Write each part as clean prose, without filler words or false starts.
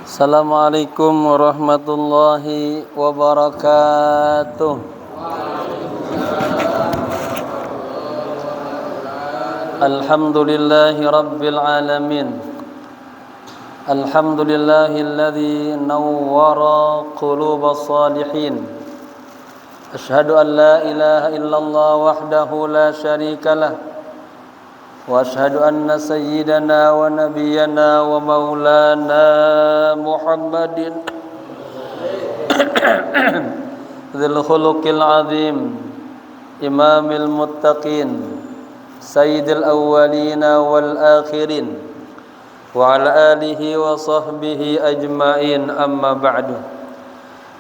Assalamualaikum warahmatullahi wabarakatuh. Alhamdulillahi rabbil alamin. Alhamdulillahilladzi nawwara qulubas salihin. Asyhadu an la ilaha illallah wahdahu la syarikalah. وأشهد أن سيدنا ونبينا ومولانا محمد ذي الخلق العظيم إمام المتقين سيد الأولين والآخرين وعلى آله وصحبه أجمعين أما بعد.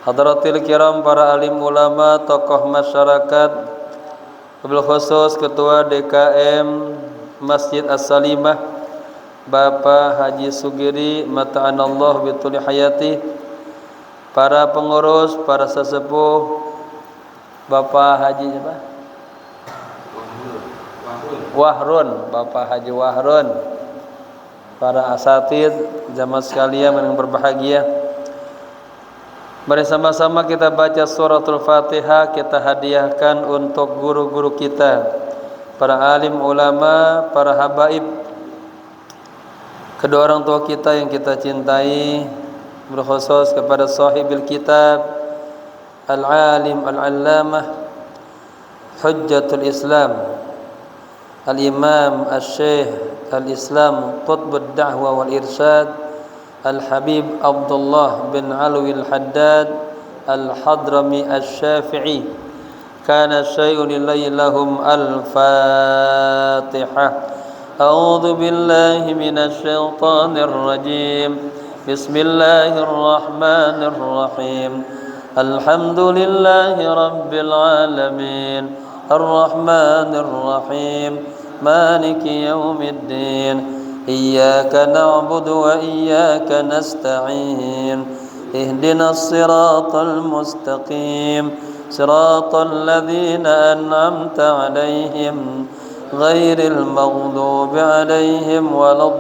Hadratil kiram, para alim ulama, tokoh masyarakat, wabil khusus Ketua DKM Masjid As-Salimah Bapak Haji Sugiri mata'anallah bituli hayati, para pengurus, para sesepuh, Bapak Haji apa? Wahrun, Bapak Haji Wahrun, para asatidz, jamaah sekalian yang berbahagia. Mari sama-sama kita baca suratul Fatihah, kita hadiahkan untuk guru-guru kita, para alim ulama, para habaib, kedua orang tua kita yang kita cintai, berkhusus kepada sahibil kitab al-alim al-allamah hujjatul Islam al-imam al-syekh al-islam qutbud da'wah wal irsyad al-habib Abdullah bin Alwi al-Haddad al-Hadrami al-Syafi'i. Kana syai'un lillahi lahum. Al-Fatihah. A'udzu billahi minasy syaithanir rajim. Bismillahirrahmanirrahim. Alhamdulillahi rabbil alamin. Arrahmanir rahim. Maliki yaumiddin. Iyyaka na'budu wa iyyaka nasta'in. Ihdinas siratal mustaqim. صراط الذين أنعمت عليهم غير المغضوب عليهم ولا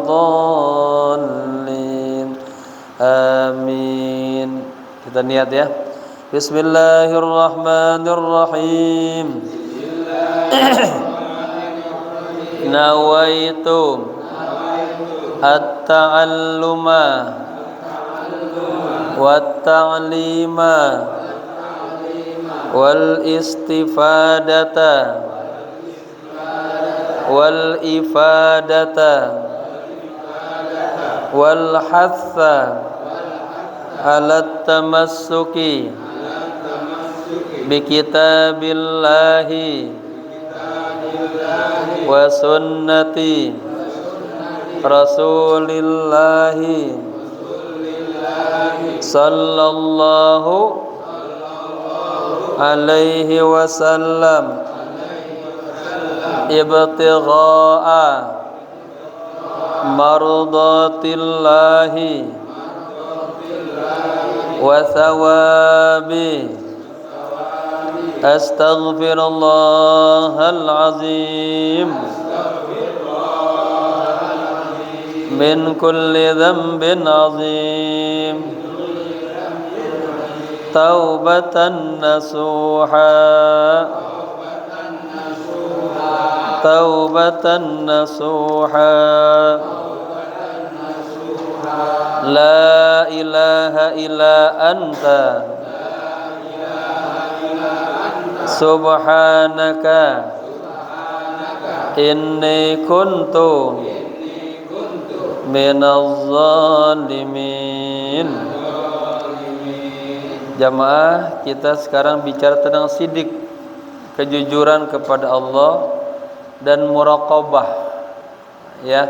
الضالين. Amin. Kita niat ya. Bismillahirrahmanirrahim. Nawaitu at-ta'alluma wat-ta'lima wal istifadata wal ifadata wal hatha ala tamassuki bi kitabillahi wa sunnati rasulillahi sallallahu alaihi wasallam ibtigha'a mardatillahi wa thawabi. Astaghfirullahal azim min kulli dhanbin azim. Taubatan nasuha, taubatan nasuha. La ilaha illa anta, subhanaka inni kuntu minaz zalimin. Jamaah, kita sekarang bicara tentang sidik, kejujuran kepada Allah, dan muraqabah. Ya,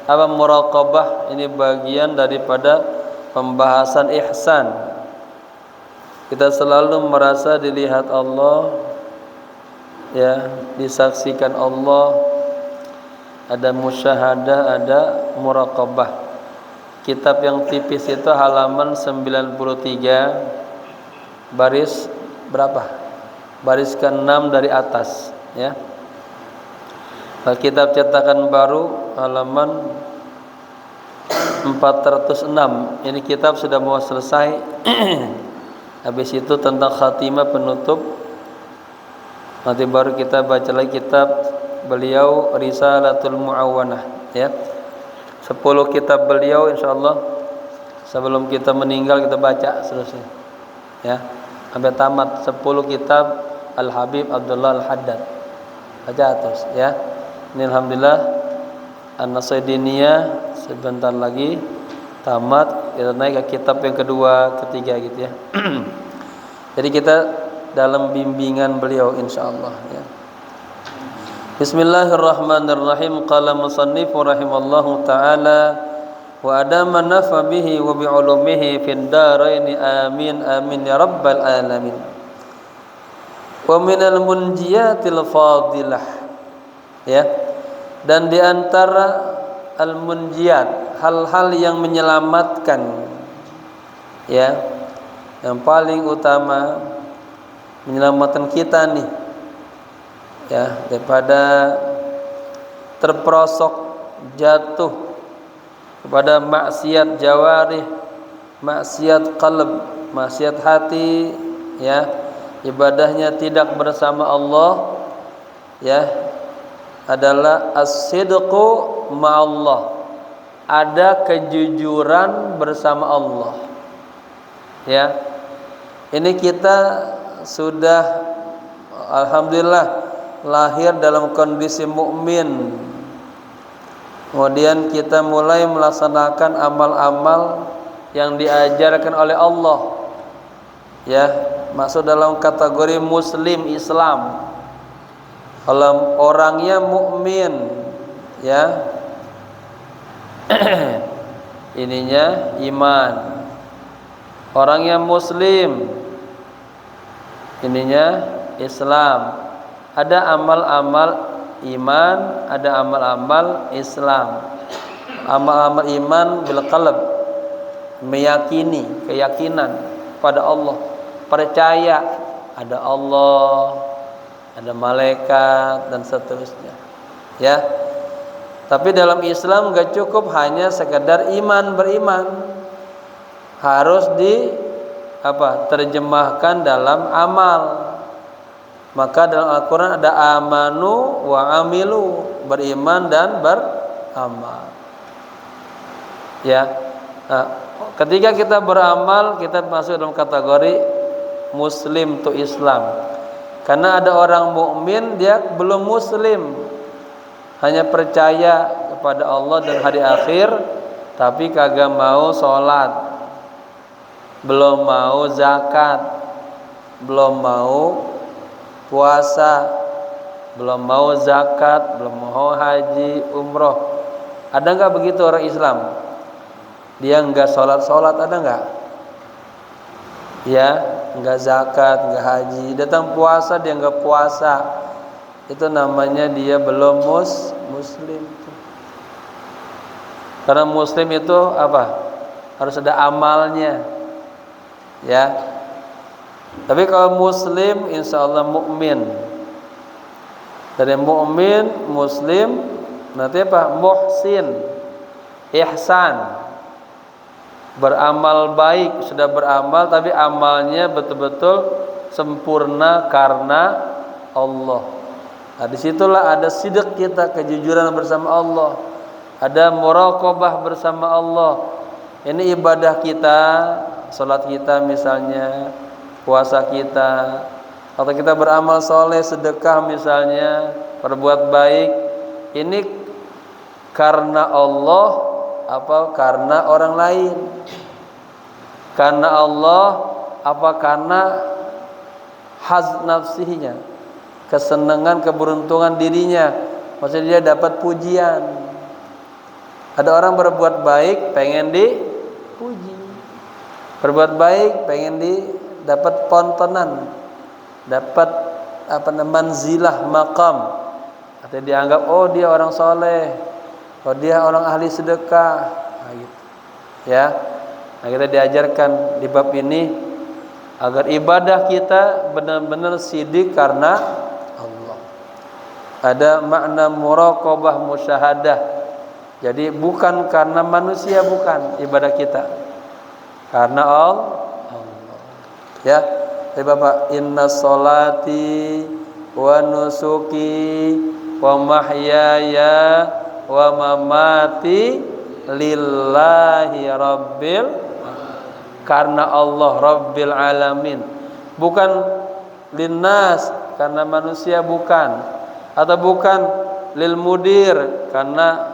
apa muraqabah? Ini bagian daripada pembahasan ihsan. Kita selalu merasa dilihat Allah, ya, disaksikan Allah, ada musyahadah, ada muraqabah. Kitab yang tipis itu halaman 93, baris berapa? Baris ke-6 dari atas, ya. Kitab cetakan baru halaman 406. Ini kitab sudah mau selesai. Habis itu tentang khatimah penutup. Nanti baru kita baca lagi kitab beliau Risalatul Mu'awwanah ya. 10 kitab beliau insyaallah sebelum kita meninggal kita baca seterusnya. Ya. Sampai tamat 10 kitab Al Habib Abdullah Al Haddad. Baca terus ya. Ini alhamdulillah An-Nasaidiniyah sebentar lagi tamat, kita naik ke kitab yang kedua, ketiga gitu ya. Jadi kita dalam bimbingan beliau insyaallah ya. Bismillahirrahmanirrahim. Qala musannif rahimallahu taala wa adama nafa bihi wa bi ulumihi fid darain amin amin ya rabbal alamin. Wa minal munjiyatil fadilah ya. Dan di antara al-munjiyat, hal-hal yang menyelamatkan ya, yang paling utama menyelamatkan kita nih ya daripada terperosok jatuh kepada maksiat jawarih, maksiat qalb, maksiat hati ya, ibadahnya tidak bersama Allah ya, adalah as-sidqu ma'allah, ada kejujuran bersama Allah ya. Ini kita sudah alhamdulillah lahir dalam kondisi mukmin, kemudian kita mulai melaksanakan amal-amal yang diajarkan oleh Allah ya, masuk dalam kategori muslim Islam. Kalau orangnya mukmin ya ininya iman, orangnya muslim ininya Islam. Ada amal-amal iman, ada amal-amal Islam. Amal-amal iman bil qalb, meyakini, keyakinan pada Allah, percaya ada Allah, ada malaikat dan seterusnya ya. Tapi dalam Islam gak cukup hanya sekedar iman, beriman, harus terjemahkan dalam amal. Maka dalam Al-Quran ada amanu wa amilu, beriman dan beramal ya. Nah, ketika kita beramal, kita masuk dalam kategori muslim to Islam. Karena ada orang mukmin dia belum muslim, hanya percaya kepada Allah dan hari akhir, tapi kagak mau sholat, belum mau zakat, belum mau puasa, belum mau zakat, belum mau haji, umroh. Ada nggak begitu orang Islam? Dia nggak sholat, ada nggak? Ya, nggak zakat, nggak haji, datang puasa dia nggak puasa, itu namanya dia belum muslim. Karena muslim itu apa? Harus ada amalnya ya. Tapi kalau muslim insya Allah mukmin. Dari mukmin muslim nanti apa? Muhsin, ihsan, beramal baik, sudah beramal tapi amalnya betul-betul sempurna karena Allah. Nah, disitulah ada sidq kita, kejujuran bersama Allah, ada muraqabah bersama Allah. Ini ibadah kita, salat kita misalnya, puasa kita, atau kita beramal soleh, sedekah misalnya, berbuat baik, ini karena Allah apa karena orang lain? Karena Allah apa karena haz nafsinya, kesenangan, keberuntungan dirinya, maksudnya dia dapat pujian. Ada orang berbuat baik pengen dipuji, berbuat baik pengen dapat pontonan, dapat manzilah, maqam, atau dianggap oh dia orang soleh, oh dia orang ahli sedekah, nah, gitu. Ya, nah, kita diajarkan di bab ini agar ibadah kita benar-benar sidik karena Allah. Ada makna muraqabah musyahadah, Jadi bukan karena manusia, bukan ibadah kita, karena Allah. Ya, Bapak, inna sholati wa nusuki wa mahyaya wa mamati lillahi rabbil, karena Allah rabbil alamin, bukan linnas karena manusia, bukan, atau bukan lil mudir karena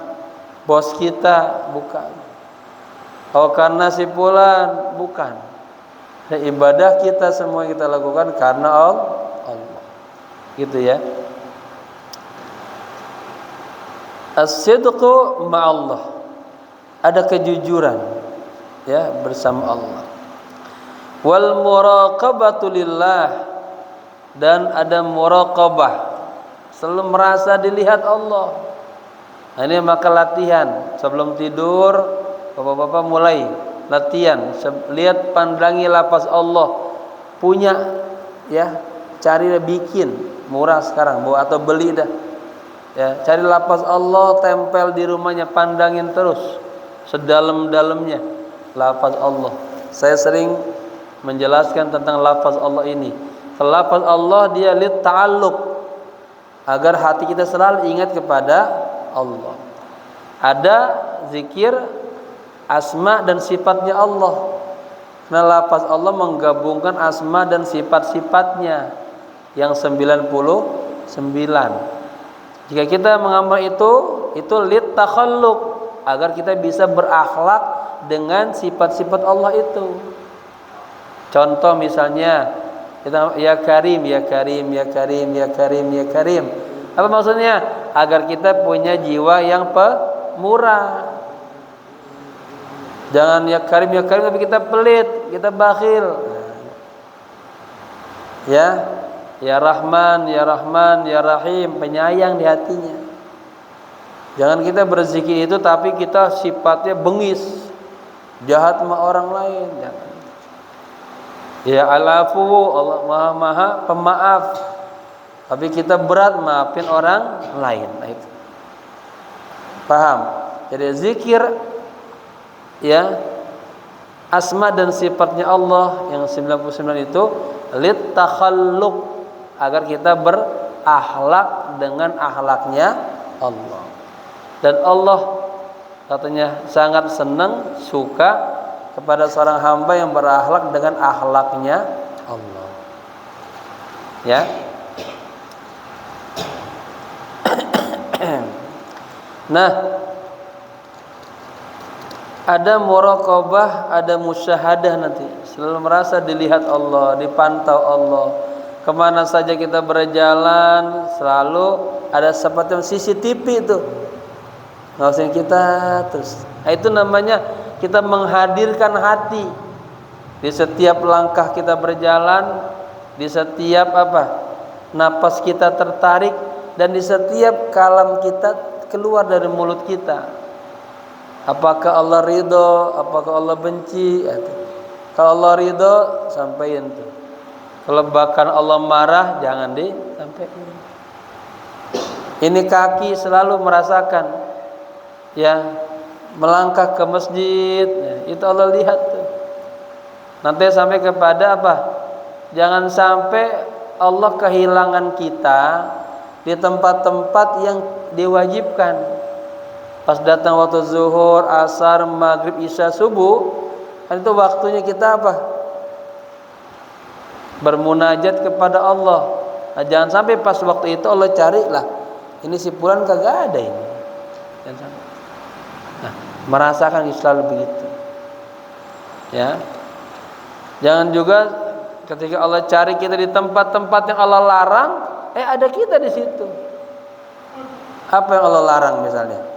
bos kita, bukan, atau karena si fulan, bukan. Nah, ibadah kita semua kita lakukan karena Allah, gitu ya. As-sidqu ma'allah, ada kejujuran ya bersama Allah. Wal muraqabatu lillah, dan ada muraqabah, selalu merasa dilihat Allah. Nah, ini maka latihan sebelum tidur, bapak-bapak mulai latihan, lihat, pandangi lafaz Allah, punya ya, cari, bikin, murah sekarang, bawa atau beli dah ya, cari lafaz Allah, tempel di rumahnya, pandangin terus sedalam-dalamnya lafaz Allah. Saya sering menjelaskan tentang lafaz Allah ini. Lafaz Allah dia lit ta'alluq, agar hati kita selalu ingat kepada Allah. Ada zikir asma dan sifatnya Allah. Nah, lafaz Allah menggabungkan asma dan sifat-sifatnya yang 99. Jika kita mengamal itu lit takhalluq, agar kita bisa berakhlak dengan sifat-sifat Allah itu. Contoh misalnya kita ya Karim, ya Karim, ya Karim, ya Karim, ya Karim. Apa maksudnya? Agar kita punya jiwa yang pemurah. Jangan ya Karim tapi kita pelit, kita bakhil. Ya Rahman, ya Rahman, ya Rahim, penyayang di hatinya. Jangan kita berzikir itu tapi kita sifatnya bengis, jahat sama orang lain. Jangan. Ya Al-Afu, Allah Maha Pemaaf, tapi kita berat maafin orang lain. Nah, itu paham? Jadi zikir ya asma dan sifatnya Allah yang 99 itu lit takhalluq, agar kita berakhlak dengan akhlaknya Allah. Dan Allah katanya sangat senang, suka kepada seorang hamba yang berakhlak dengan akhlaknya Allah. Ya. Nah, ada muraqabah, ada musyahadah nanti. Selalu merasa dilihat Allah, dipantau Allah. Kemana saja kita berjalan, selalu ada seperti CCTV itu. Ngawasin kita terus. Nah, itu namanya kita menghadirkan hati di setiap langkah kita berjalan, di setiap napas kita tertarik, dan di setiap kalam kita keluar dari mulut kita. Apakah Allah ridho, apakah Allah benci? Kalau Allah ridho, sampaikan tuh. Kalau bahkan Allah marah, jangan disampaikan. Ini kaki selalu merasakan ya, melangkah ke masjid, ya, itu Allah lihat tuh. Nanti sampai kepada jangan sampai Allah kehilangan kita di tempat-tempat yang diwajibkan. Pas datang waktu zuhur, asar, maghrib, isya, subuh, kan itu waktunya kita bermunajat kepada Allah. Nah, jangan sampai pas waktu itu Allah carilah, ini si fulan kagak ada ini. Jangan sampai. Nah, merasakan selalu begitu. Ya. Jangan juga ketika Allah cari kita di tempat-tempat yang Allah larang, ada kita di situ. Apa yang Allah larang misalnya?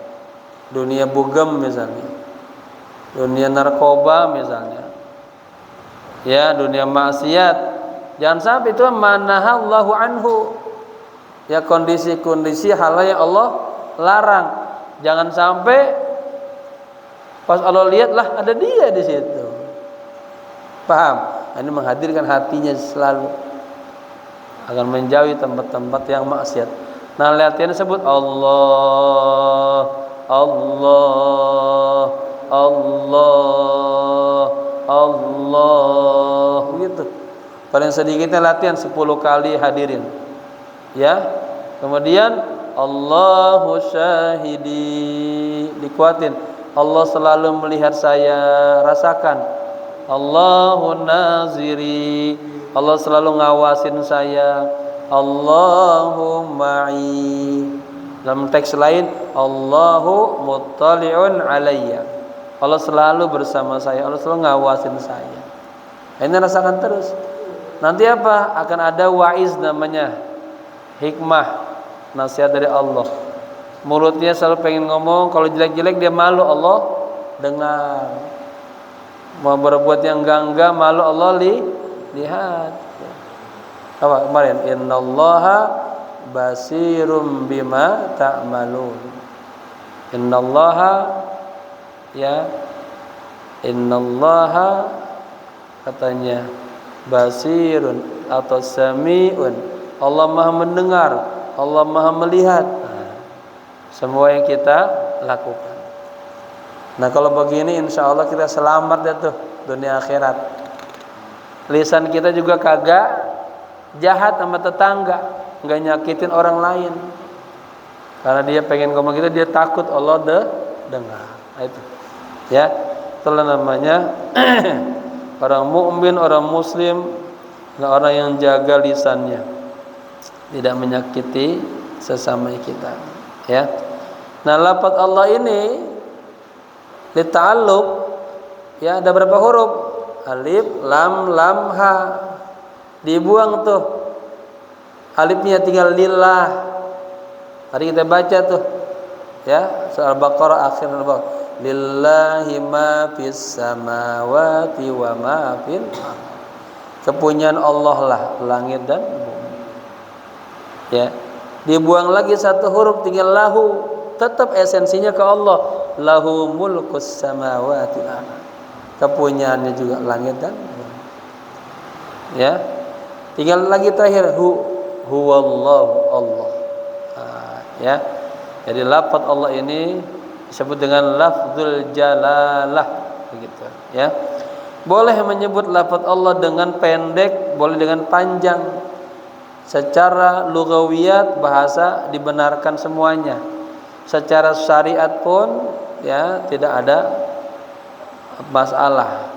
Dunia bugem misalnya. Dunia narkoba misalnya. Ya, dunia maksiat. Jangan sampai itu manahallahu anhu. Ya, kondisi-kondisi hal yang Allah larang. Jangan sampai pas Allah lihatlah ada dia di situ. Paham? Ini menghadirkan hatinya selalu akan menjauhi tempat-tempat yang maksiat. Nah, latihan sebut Allah, Allah, Allah, Allah, begitu. Paling sedikitnya latihan 10 kali hadirin. Ya. Kemudian Allahu syahidi, dikuatin. Allah selalu melihat saya, rasakan. Allahu naziri, Allah selalu ngawasin saya. Allahu ma'i. Dalam teks lain, Allahu muttali'un alayya, Allah selalu bersama saya, Allah selalu ngawasin saya. Ini rasakan terus. Nanti apa? Akan ada waiz namanya, hikmah, nasihat dari Allah. Mulutnya selalu pengen ngomong, kalau jelek-jelek dia malu, Allah dengar. Mau berbuat yang enggak malu, Allah lihat. Apa kemarin? Innallaha basirum bima ta'malun. Innallaha, ya, innallaha katanya basirun atau sami'un, Allah Maha mendengar, Allah Maha melihat semua yang kita lakukan. Nah kalau begini insya Allah kita selamat ya tuh dunia akhirat. Lisan kita juga kagak jahat sama tetangga, nggak nyakitin orang lain, karena dia pengen ngomong kita, dia takut Allah dengar. Nah, itu ya, itulah namanya orang mukmin, orang muslim, orang yang jaga lisannya, tidak menyakiti sesama kita. Ya, nah lafaz Allah ini lita'alluq, ya, ada berapa huruf? Alif, lam, ha. Dibuang tuh alifnya, tinggal lillah. Tadi kita baca tuh, ya, surah Al-Baqarah akhir Al-Baqarah, lillahi ma fis samawati wa ma fil ardh. Kepunyaan Allah lah langit dan bumi. Ya, dibuang lagi satu huruf, tinggal lahu, tetap esensinya ke Allah. Lahu mulkus samawati wal ardh. Kepunyaannya juga langit dan bumi. Ya. Tinggal lagi terakhir huwallahu Allah. Ya. Jadi lafaz Allah ini disebut dengan lafzul jalalah, begitu, ya. Boleh menyebut lafaz Allah dengan pendek, boleh dengan panjang. Secara lugawiyat bahasa dibenarkan semuanya. Secara syariat pun, ya, tidak ada masalah.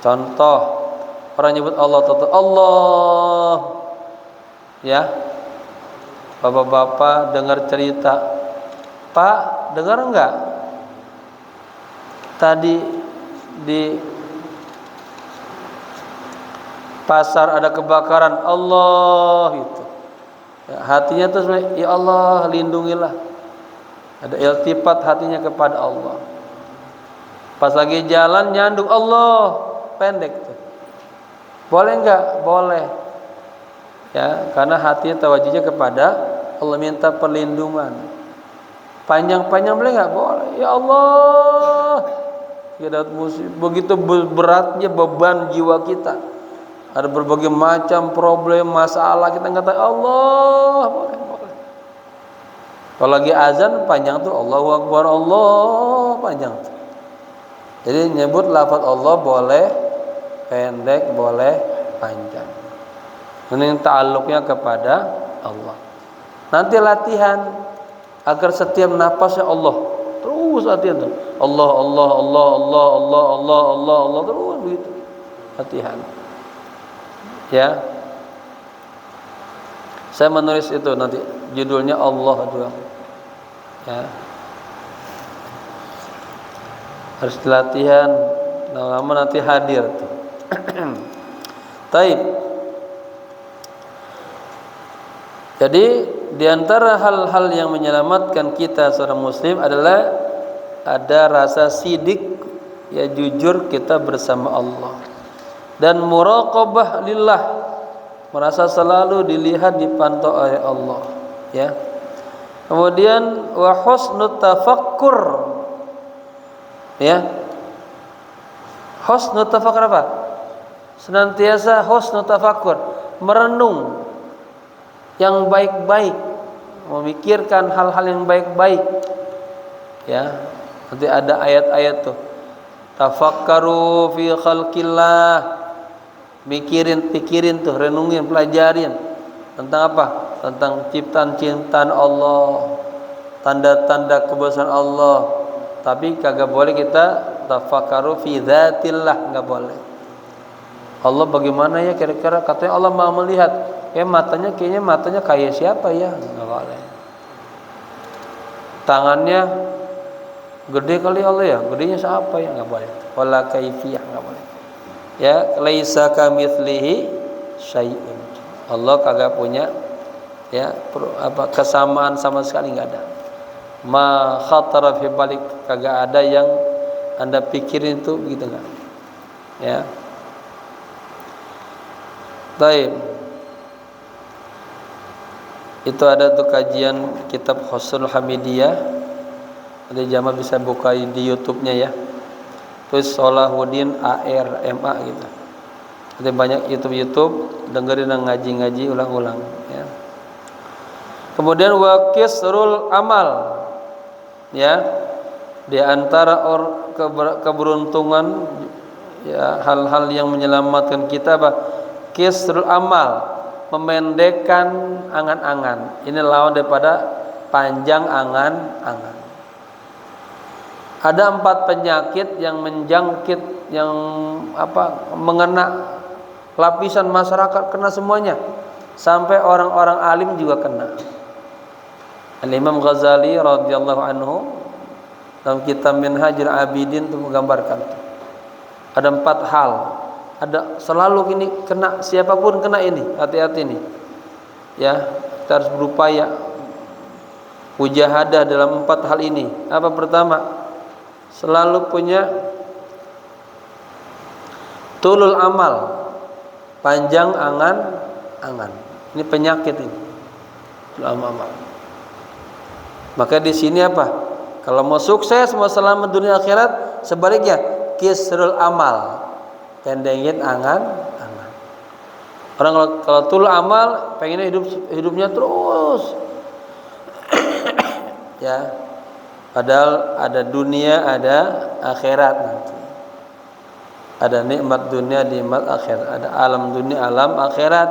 Contoh, orang nyebut Allah, Allah, ya. Bapak-bapak dengar cerita, Pak, dengar enggak? Tadi di pasar ada kebakaran, Allah itu. Ya, hatinya tuh ya Allah lindungilah. Ada iltifat hatinya kepada Allah. Pas lagi jalan nyandung Allah, pendek tuh. Boleh enggak? Boleh. Ya, karena hatinya tawajjuhnya kepada Allah, minta perlindungan. Panjang-panjang boleh enggak? Boleh. Ya Allah, tidak begitu beratnya beban jiwa kita. Ada berbagai macam problem, masalah, kita kata Allah, boleh. Kalau lagi azan panjang tuh Allahu Akbar, Allah panjang tuh. Jadi nyebut lafaz Allah boleh pendek, boleh panjang. Ini ta'alluqnya kepada Allah. Nanti latihan agar setiap napasnya Allah, terus latihan tuh. Allah, Allah, Allah, Allah, Allah, Allah, Allah, Allah, terus begitu. Latihan. Ya. Saya menulis itu nanti judulnya Allah doang. Ya. Harus latihan, lama-lama nanti hadir tuh. Taib. Jadi diantara hal-hal yang menyelamatkan kita seorang muslim adalah ada rasa sidik, ya, jujur kita bersama Allah, dan muraqabah lillah, merasa selalu dilihat, dipantau oleh Allah, ya. Kemudian wa husnut tafakkur, ya. Husnut tafakkur apa? Senantiasa husnut tafakkur, merenung yang baik-baik, memikirkan hal-hal yang baik-baik, Ya, nanti ada ayat-ayat tuh. Tafakkaru fi khalqillah. Pikirin tuh, renungin, pelajarin tentang apa? Tentang ciptaan-ciptaan Allah, tanda-tanda kebesaran Allah. Tapi kagak boleh kita tafakkaru fi dzatillah, enggak boleh. Allah bagaimana ya kira-kira? Katanya Allah Maha melihat. Kayaknya matanya kayak siapa ya? Enggak boleh. Tangannya gede kali Allah ya? Gedenya siapa ya? Enggak boleh. Wala kaifiyah, enggak boleh. Ya, laisa kamitslihi syai'un. Allah kagak punya ya kesamaan sama sekali, enggak ada. Ma khatara fi balik, kagak ada yang Anda pikirin itu begitu enggak. Ya. Baik. Itu ada tuh kajian kitab Husnul Hamidiyah. Ada jamaah bisa buka di YouTube-nya ya. Terus Salahuddin ARMA gitu. Ada banyak YouTube, dengerin dan ngaji-ngaji ulang-ulang ya. Kemudian wa kisrul amal. Ya. Di antara keberuntungan ya, hal-hal yang menyelamatkan kita kisrul amal, memendekkan angan-angan. Ini lawan daripada panjang angan-angan. Ada 4 penyakit yang menjangkit, yang mengena lapisan masyarakat, kena semuanya, sampai orang-orang alim juga kena. Al-Imam Ghazali radhiyallahu anhu dalam kitab Minhajul Abidin itu menggambarkan ada 4 hal. Ada selalu ini kena, siapapun kena ini, hati-hati nih. Ya, kita harus berupaya mujahadah dalam 4 hal ini. Apa pertama? Selalu punya tulul amal, panjang angan-angan. Ini penyakit ini. Tulul amal. Maka di sini apa? Kalau mau sukses, mau selamat dunia akhirat, sebaliknya kisrul amal, pendengin angan-angan. Orang kalau tulul amal, pengennya hidupnya terus. Ya. Padahal ada dunia, ada akhirat nanti. Ada nikmat dunia, nikmat akhirat. Ada alam dunia, alam akhirat.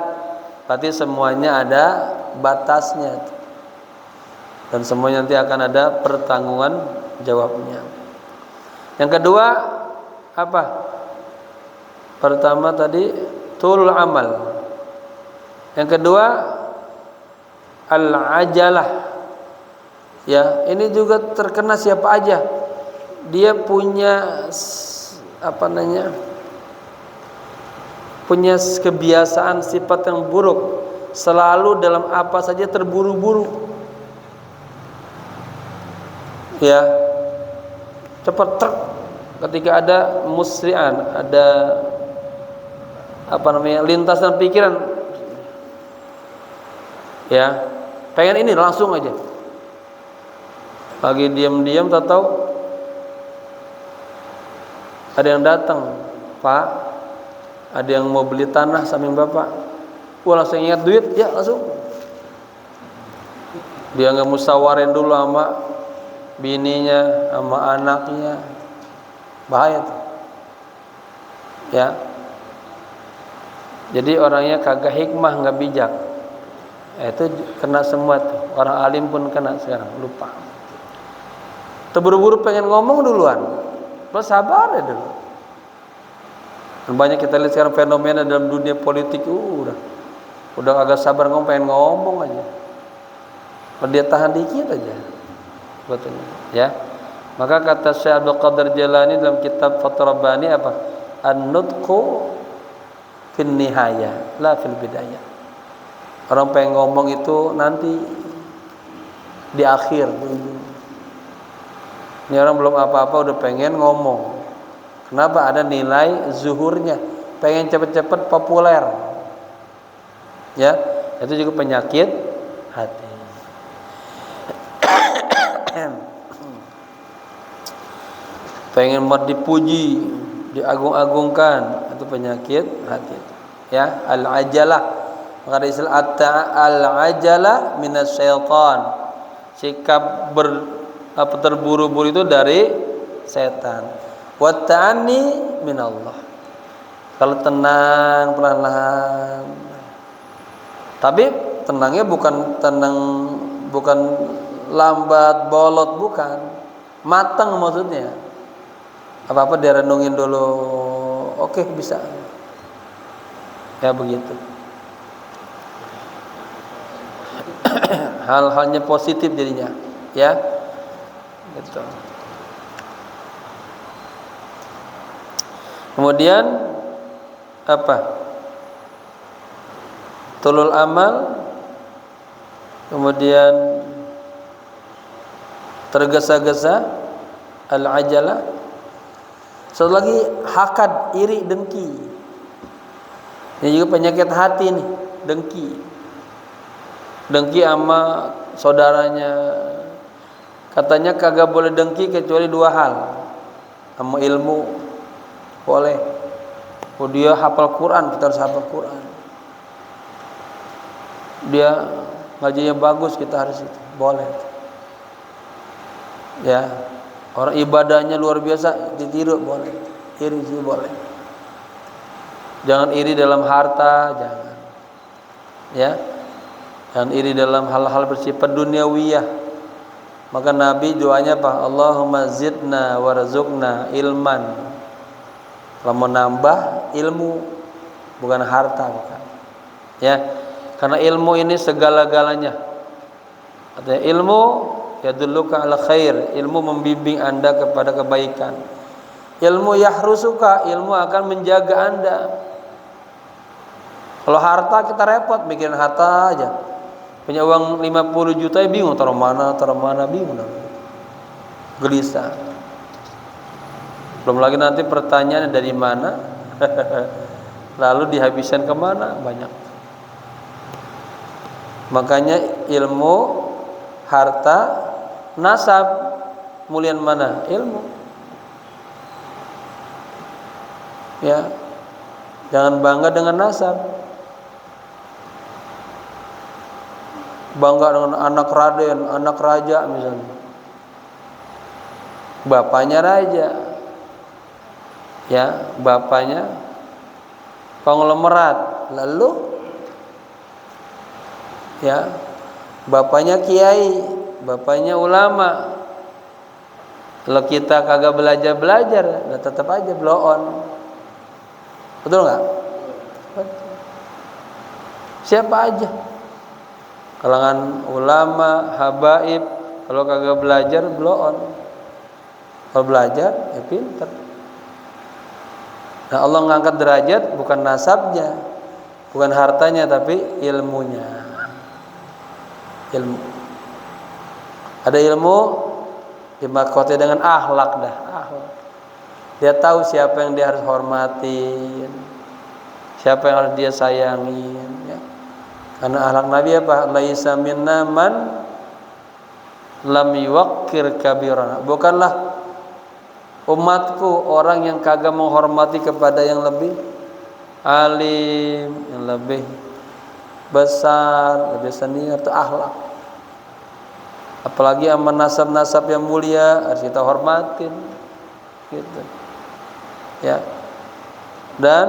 Berarti semuanya ada batasnya. Dan semuanya nanti akan ada pertanggungan jawabnya. Yang kedua apa? Pertama tadi tulul amal. Yang kedua al-ajalah. Ya, ini juga terkena siapa aja. Dia punya punya kebiasaan sifat yang buruk, selalu dalam apa saja terburu-buru. Ya. Cepat ketika ada musri'an, ada lintasan pikiran. Ya. Pengen ini langsung aja. Lagi diam-diam tahu ada yang datang, Pak, ada yang mau beli tanah samping Bapak. Wah, langsung ingat duit, ya langsung. Dia nggak musyawarin dulu sama bininya, sama anaknya. Bahaya tuh. Ya. Jadi orangnya kagak hikmah, nggak bijak. Itu kena semua tuh. Orang alim pun kena sekarang, lupa. Terburu-buru pengen ngomong duluan. Lo sabar ya dulu. Dan banyak kita lihat sekarang fenomena dalam dunia politik, udah agak sabar ngomong, pengen ngomong aja. Kalau dia tahan dikit aja, betulnya. Ya. Maka kata Syekh Abdul Qadir Jailani dalam kitab Fathur Rabbani apa? An-nutqu fin nihayah, la fil bidayah. Orang pengen ngomong itu nanti di akhir. Ini orang belum apa-apa udah pengen ngomong. Kenapa? Ada nilai zuhurnya, pengen cepet-cepet populer. Ya, itu juga penyakit hati. Pengen dipuji, diagung-agungkan, itu penyakit hati. Ya, al-ajalah. Maka ada istilah al-ajalah minas syaitan. Sikap apa terburu-buru itu dari setan. Wa ta'anni minallah. Kalau tenang perlahan-lahan. Tapi tenangnya bukan lambat, bolot, bukan. Matang maksudnya. Apa-apa direnungin dulu. Oke, bisa. Ya begitu. Hal-halnya positif jadinya, ya. Gitu. Kemudian apa? Tulul amal, kemudian tergesa-gesa, al-ajalah. Satu lagi hakad, iri, dengki. Ini juga penyakit hati nih, dengki. Dengki sama saudaranya. Katanya kagak boleh dengki kecuali dua hal. Sama ilmu boleh. Oh, dia hafal Quran, kita harus hafal Quran. Dia ngajinya bagus, kita harus itu. Boleh. Ya. Orang ibadahnya luar biasa, ditiru boleh. Iri sih boleh. Jangan iri dalam harta, jangan. Ya. Dan iri dalam hal-hal bersifat duniawiyah. Maka Nabi doanya apa? Allahumma zidna warzuqna ilman. Kalau mau nambah ilmu, bukan harta, bukan. Ya, karena ilmu ini segala-galanya. Artinya ilmu yadulluka ala khair, ilmu membimbing Anda kepada kebaikan. Ilmu yahrusuka, ilmu akan menjaga Anda. Kalau harta kita repot mikirin harta aja. Punya uang 50 juta bingung taruh mana bingung. Gelisah. Belum lagi nanti pertanyaannya dari mana? Lalu dihabiskan kemana? Banyak. Makanya ilmu, harta, nasab, mulian mana? Ilmu. Ya. Jangan bangga dengan nasab. Bangga dengan anak raden, anak raja misalnya. Bapaknya raja. Ya, bapaknya konglomerat. Lalu ya, bapaknya kiai, bapaknya ulama. Kalau kita kagak belajar, tetap aja blow on. Betul nggak? Siapa aja? Kalangan ulama, habaib, kalau kagak belajar blow on. Kalau belajar ya pinter. Nah, Allah ngangkat derajat bukan nasabnya, bukan hartanya, tapi ilmunya. Ilmu. Ada ilmu dimakoti dengan akhlak dah. Akhlak. Dia tahu siapa yang dia harus hormatin, siapa yang harus dia sayangin. Ya. Karena akhlak Nabi apa? Laisa minna man lam yuwaqqir kabirana. Bukanlah umatku orang yang kagak menghormati kepada yang lebih alim, yang lebih besar, lebih senior. Itu akhlak. Apalagi sama nasab-nasab yang mulia harus kita hormatin. Gitu. Ya. Dan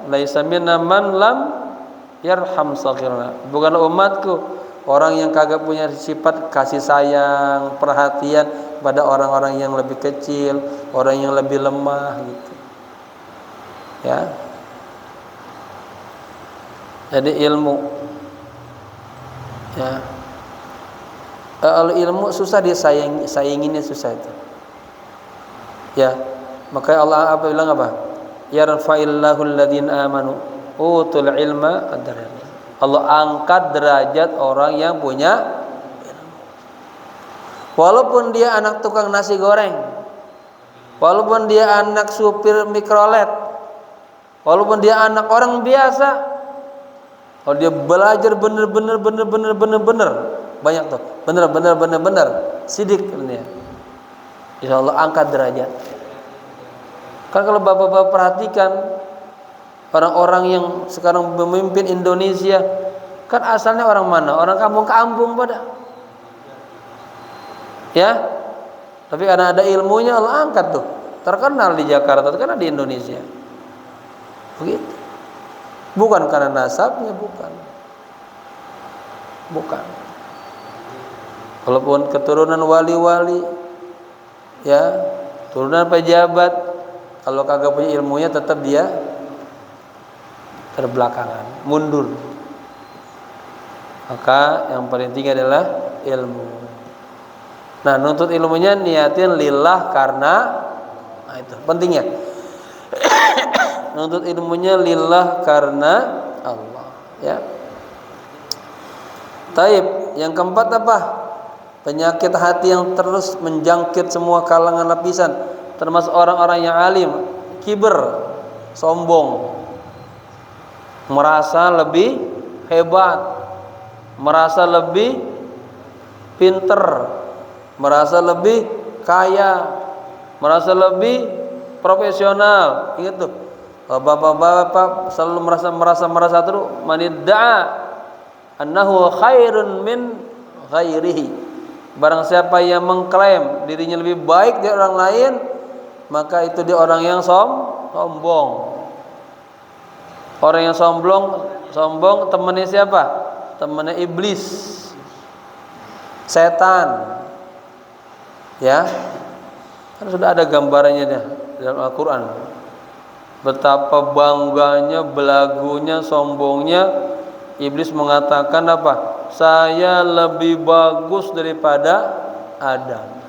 laisa minna man lam yarham saghirana. Bukan umatku orang yang kagak punya sifat kasih sayang, perhatian pada orang-orang yang lebih kecil, orang yang lebih lemah gitu. Ya. Jadi ilmu. Ya. Kalau ilmu susah sayanginnya susah itu. Ya. Maka Allah apa bilang apa? Yarfa'illahu alladhina amanu utul ilma qadar. Allah angkat derajat orang yang punya ilmu. Walaupun dia anak tukang nasi goreng, walaupun dia anak supir mikrolet, walaupun dia anak orang biasa, kalau dia belajar bener banyak tuh, bener sidik ini. Insya Allah angkat derajat. Kan kalau bapak-bapak perhatikan orang-orang yang sekarang memimpin Indonesia, kan asalnya orang mana? Orang kampung-kampung pada. Ya. Tapi karena ada ilmunya Allah angkat tuh. Terkenal di Jakarta, terkenal di Indonesia. Begitu. Bukan karena nasabnya, bukan. Walaupun keturunan wali-wali, ya, turunan pejabat, kalau kagak punya ilmunya tetap dia terbelakangan, mundur. Maka yang paling tinggi adalah ilmu. Nah, nuntut ilmunya niatin lillah karena, nah itu pentingnya. Nuntut ilmunya lillah karena Allah, ya. Taib, yang keempat apa? Penyakit hati yang terus menjangkit semua kalangan lapisan, termasuk orang-orang yang alim, kiber, sombong, merasa lebih hebat, merasa lebih pinter, merasa lebih kaya, merasa lebih profesional. Ingat tuh, bapak-bapak selalu merasa terus, manidda'a annahu khairun min ghairihi. Barang siapa yang mengklaim dirinya lebih baik dari orang lain, maka itu dia orang yang sombong. Orang yang sombong temannya siapa? Temannya iblis, setan. Ya, kan sudah ada gambarannya dalam Al-Quran. Betapa bangganya, belagunya, sombongnya iblis mengatakan apa? Saya lebih bagus daripada Adam.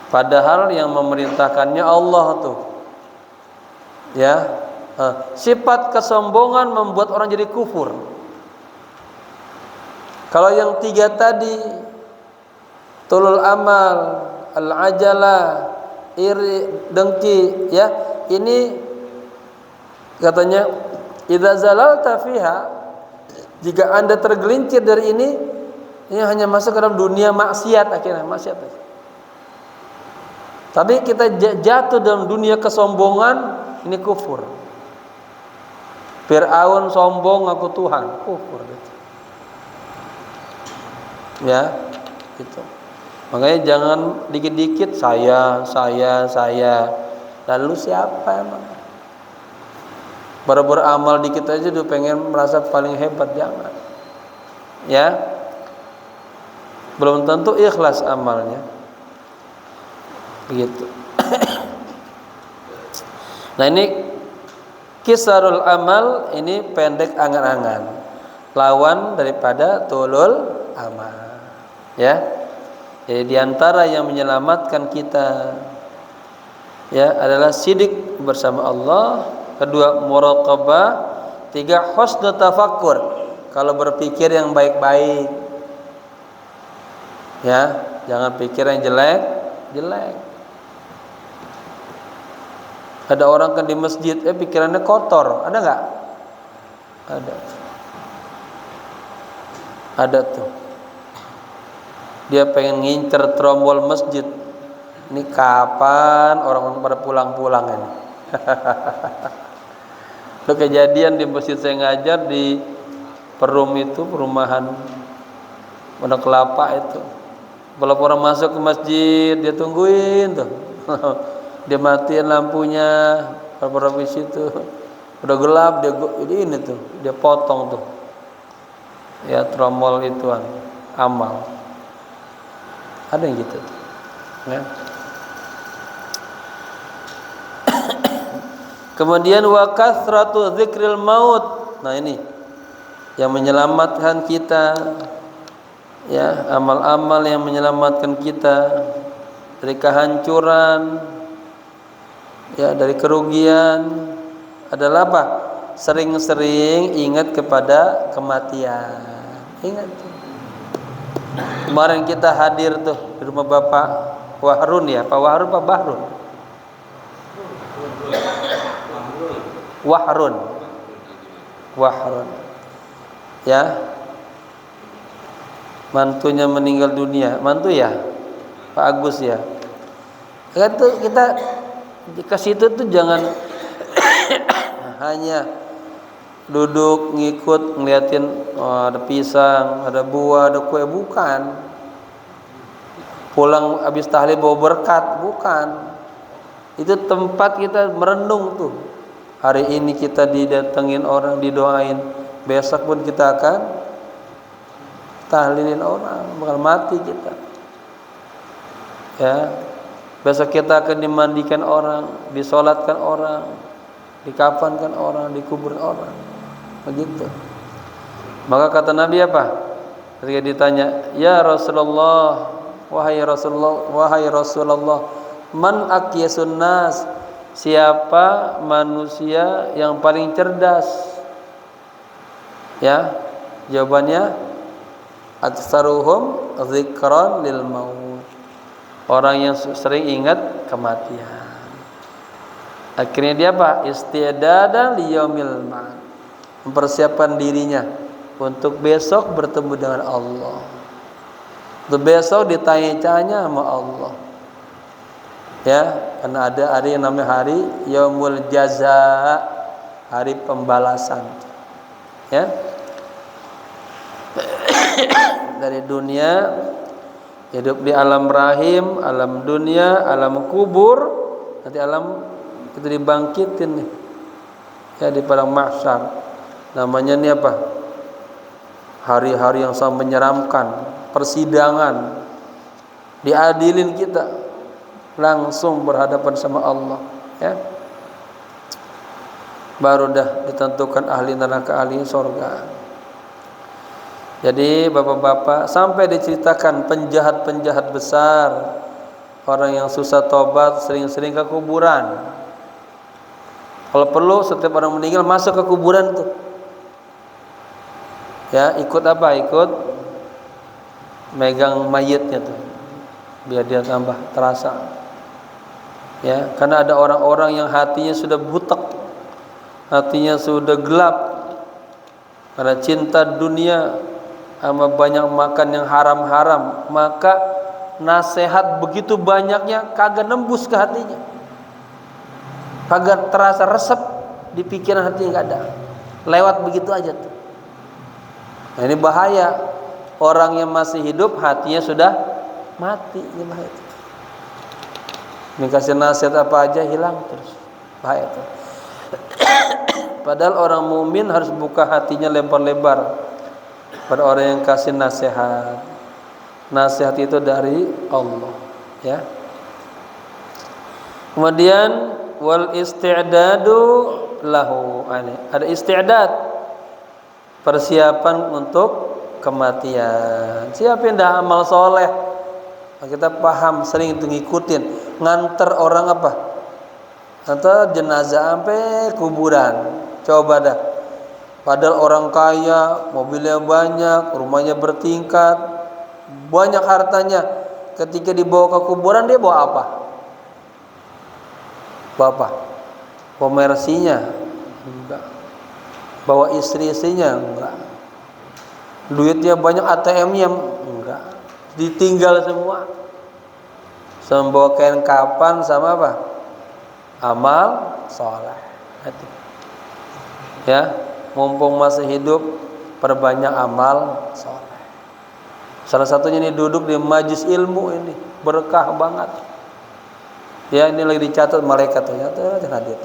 Padahal yang memerintahkannya Allah tuh. Ya, sifat kesombongan membuat orang jadi kufur. Kalau yang tiga tadi, tulul amal, al-ajalah, iri, dengki, ya, ini katanya idza zalalta fiha, jika Anda tergelincir dari ini hanya masuk ke dalam dunia maksiat, akhirnya maksiat. Tapi kita jatuh dalam dunia kesombongan, ini kufur. Fir'aun sombong ngaku Tuhan, kufur gitu. Ya, gitu. Makanya jangan dikit-dikit saya. Lalu siapa emang? Baru beramal dikit aja udah pengen merasa paling hebat, jangan. Ya. Belum tentu ikhlas amalnya. Begitu. Nah, ini kisarul amal, ini pendek angan-angan. Lawan daripada tulul amal. Ya. Jadi diantara yang menyelamatkan kita, ya, adalah sidik bersama Allah, kedua muraqabah, tiga husnul tafakkur, kalau berpikir yang baik-baik, ya, jangan pikir yang jelek. Ada orang kan di masjid, pikirannya kotor, ada nggak? Ada tuh. Dia pengen ngincer trombol masjid. Ini kapan orang pada pulang-pulang ini? Itu kejadian di masjid saya ngajar di Perum itu, perumahan Pondok Kelapa itu. Kalau orang masuk ke masjid, dia tungguin tuh. Dia matiin lampunya, beberapa di situ. Udah gelap, dia ini tuh, dia potong tuh. Ya, trombol ituan amal. Ada yang gitu tuh. Ya. Kemudian wa kathratu dzikril maut. Nah, ini yang menyelamatkan kita, ya, amal-amal yang menyelamatkan kita dari kehancuran, ya, dari kerugian adalah apa? Sering-sering ingat kepada kematian. Ingat. Kemarin kita hadir tuh di rumah Bapak Wahrun, ya, Pak Wahrun, Pak Bahrun. Wahrun. Ya. Mantunya meninggal dunia. Mantu ya? Pak Agus ya. Kita ke situ tuh jangan hanya duduk ngikut ngeliatin, ada pisang, ada buah, ada kue, bukan. pulang habis tahlil bawa berkat, bukan. Itu tempat kita merenung tuh. Hari ini kita didatengin orang, didoain, besok pun kita akan tahlilin orang, bakal mati kita. Ya, besok kita akan dimandikan orang, disolatkan orang, dikafankan orang, dikubur orang, begitu. Maka kata Nabi apa? Ketika ditanya, ya Rasulullah, wahai Rasulullah, man aqyasun nas, siapa manusia yang paling cerdas? Ya, jawabannya aktsaruhum dzikran lil maut, orang yang sering ingat kematian. Akhirnya dia apa? Isti'dadan liyaumil ma'ad, mempersiapkan dirinya untuk besok bertemu dengan Allah, untuk besok ditanya-tanya sama Allah. Ya, karena ada hari yang namanya hari Yaumul Jaza, hari pembalasan. Ya, dari dunia hidup di alam rahim, alam dunia, alam kubur, nanti alam itu dibangkitin nih. Ya, di padang mahsyar. Namanya ini apa? Hari-hari yang sangat menyeramkan, persidangan. Diadilin kita, langsung berhadapan sama Allah, ya. Baru dah ditentukan ahli neraka, ahli surga. Jadi bapak-bapak, sampai diceritakan penjahat-penjahat besar, orang yang susah tobat, sering-sering ke kuburan. Kalau perlu setiap orang meninggal masuk ke kuburan tuh. Ya, ikut apa? Ikut megang mayitnya tuh, biar dia tambah terasa. Ya, karena ada orang-orang yang hatinya sudah butek, hatinya sudah gelap karena cinta dunia, sama banyak makan yang haram-haram, maka nasihat begitu banyaknya kagak nembus ke hatinya, kagak terasa resep di pikiran hatinya, nggak ada, lewat begitu aja tuh. Nah, ini bahaya. Orang yang masih hidup hatinya sudah mati, ini bahaya tuh. Dikasih nasihat apa aja hilang terus, bahaya tuh. Padahal orang mukmin harus buka hatinya lebar-lebar pada orang yang kasih nasihat. Nasihat itu dari Allah, ya. Kemudian wal isti'dadu lahu, ada isti'dad, persiapan untuk kematian. Siapa yang dah amal soleh, kita paham, sering itu ngikutin, nganter orang apa, nganter jenazah sampai kuburan. Coba dah, padahal orang kaya, mobilnya banyak, rumahnya bertingkat, banyak hartanya, ketika dibawa ke kuburan dia bawa apa? Bawa apa? Bawa mersinya? Enggak. Bawa istri-istrinya? Enggak. Duitnya banyak, ATM-nya? Enggak. Ditinggal semua. Sama bawa kain kapan sama apa? Amal soleh. Ya, mumpung masih hidup, perbanyak amal soleh. Salah satunya ini duduk di majlis ilmu ini, berkah banget. Ya, ini lagi dicatat malaikat ternyata hadir.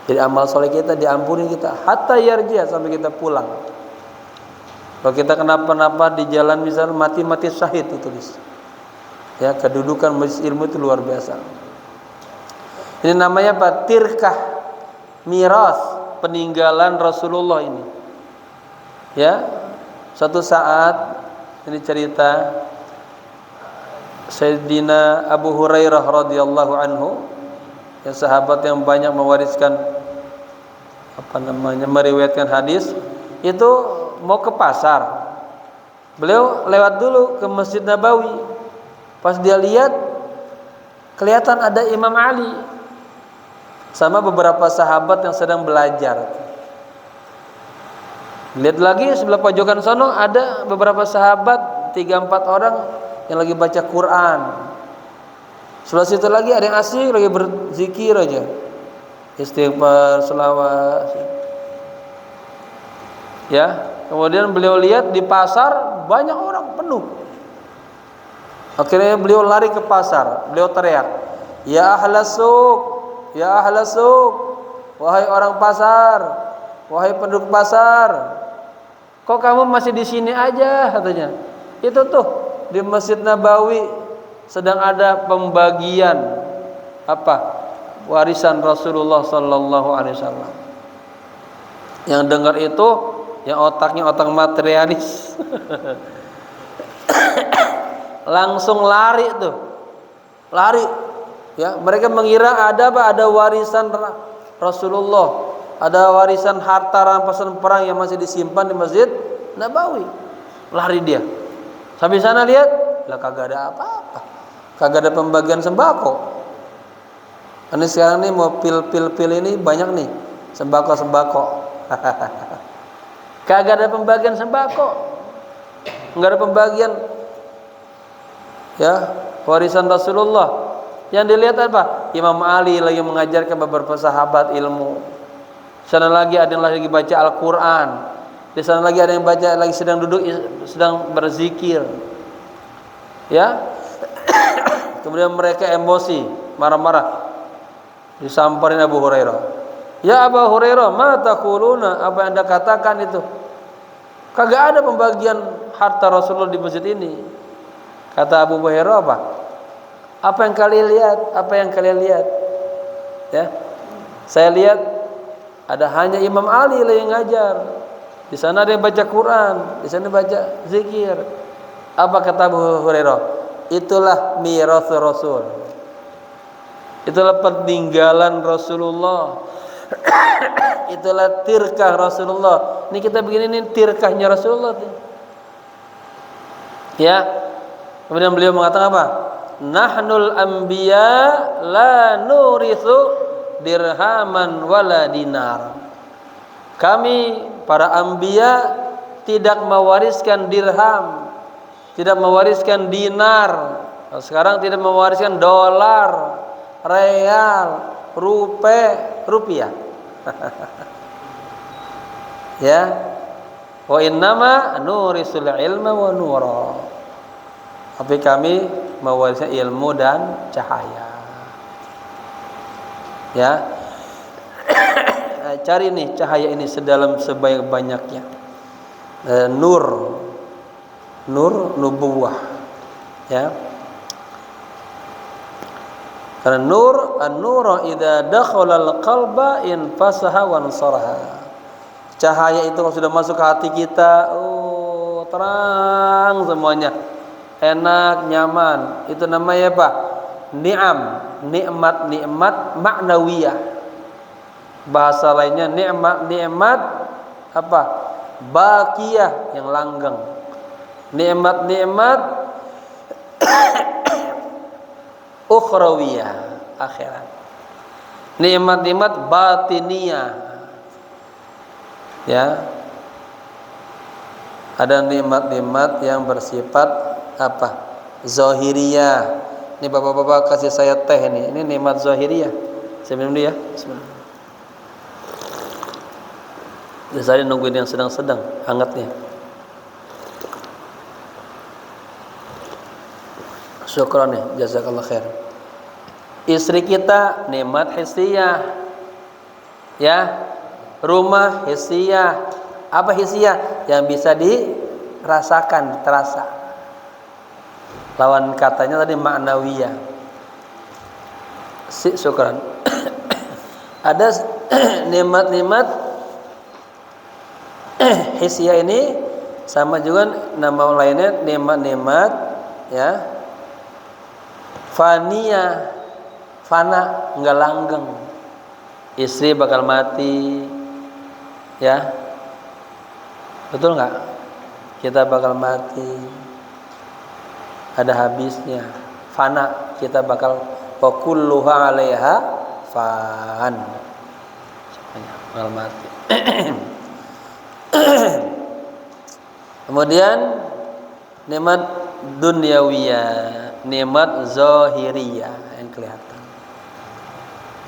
Jadi amal soleh kita diampuni kita hatta yarji'a, sampai kita pulang. Kalau kita kenapa-napa di jalan, misal mati syahid, itu tulis. Ya, kedudukan majlis ilmu itu luar biasa. Ini namanya apa? Tirkah, miras, peninggalan Rasulullah ini. Ya, suatu saat ini cerita Sayyidina Abu Hurairah radhiyallahu anhu, yang sahabat yang banyak mewariskan meriwayatkan hadis, itu mau ke pasar. Beliau lewat dulu ke Masjid Nabawi. Pas dia lihat, kelihatan ada Imam Ali sama beberapa sahabat yang sedang belajar. Lihat lagi sebelah pojokan sono ada beberapa sahabat, 3-4 orang yang lagi baca Quran. Sebelah situ lagi ada yang asik lagi berzikir aja, istighfar, selawat. Ya, kemudian beliau lihat di pasar banyak orang penuh. Akhirnya beliau lari ke pasar, beliau teriak, "Ya ahlas suq, ya ahlas suq, wahai orang pasar, wahai penduduk pasar, kok kamu masih di sini aja?" katanya. Itu tuh di Masjid Nabawi sedang ada pembagian apa? Warisan Rasulullah sallallahu alaihi wasallam. Yang dengar itu yang otaknya otak materialis. Langsung lari tuh. Lari. Ya, mereka mengira ada apa? Ada warisan Rasulullah. Ada warisan harta rampasan perang yang masih disimpan di Masjid Nabawi. Lari dia. Sampai sana lihat, lah kagak ada apa-apa. Kagak ada pembagian sembako. Ini sekarang nih mau pil ini banyak nih sembako. Kagak ada pembagian sembako. Enggak ada pembagian ya warisan Rasulullah. Yang dilihat apa? Imam Ali lagi mengajarkan beberapa sahabat ilmu. Di sana lagi ada yang lagi baca Al-Quran. Di sana lagi ada yang baca lagi sedang duduk sedang berzikir. Ya. Kemudian mereka emosi, marah-marah. Disamperin Abu Hurairah. "Ya Abu Hurairah, ma taquluna?" Apa yang Anda katakan itu? Kagak ada pembagian harta Rasulullah di masjid ini. Kata Abu Hurairah apa? Apa yang kalian lihat? Apa yang kalian lihat? Ya. Saya lihat ada hanya Imam Ali yang ngajar. Di sana ada yang baca Quran, di sana baca zikir. Apa kata Abu Hurairah? Itulah mirath Rasul. Itulah peninggalan Rasulullah. Itulah tirkah Rasulullah. Ini kita begini nih tirkahnya Rasulullah. Ya. Kemudian beliau mengatakan apa? Nahnul anbiya la nurithu dirhaman wala dinar. Kami para anbiya tidak mewariskan dirham, tidak mewariskan dinar. Sekarang tidak mewariskan dolar, real, rupiah. Ya. Wa innama nurisul ilma wa nura. Tapi kami mewariskan ilmu dan cahaya. Ya. Cari nih cahaya ini sedalam sebanyak-banyaknya. Nur nubuwah. Ya. Karena nur, an-nuru idza dakhala al-qalba infasaha wa ansaraha. Cahaya itu kalau sudah masuk ke hati kita, terang semuanya. Enak, nyaman. Itu namanya apa? Ni'am, nikmat maknawiyah. Bahasa lainnya nikmat apa? Baqiyah yang langgeng. Nikmat ukhrawiyah, akhirat. Nikmat batiniyah. Ya. Ada nikmat yang bersifat apa? Zahiriyah. Ini bapak-bapak kasih saya teh nih. Ini nikmat zahiriyah. Saya minum dulu ya. Bismillah. Saya nungguin yang sedang-sedang hangatnya. Syukran ya, jazakallah khair. Istri kita nikmat hissiyah. Ya. Rumah hissiyah. Apa hissiyah? Yang bisa dirasakan, terasa. Lawan katanya tadi maknawiyah. Syukran. Ada nikmat hissiyah ini sama juga nama lainnya nikmat ya fania, fana, enggak langgeng. Istri bakal mati, ya betul nggak? Kita bakal mati, ada habisnya. Fana, kita bakal wa kulluha 'alaiha fan, bakal mati. Kemudian nikmat dunyawiyah, nikmat zahiriyah yang kelihatan.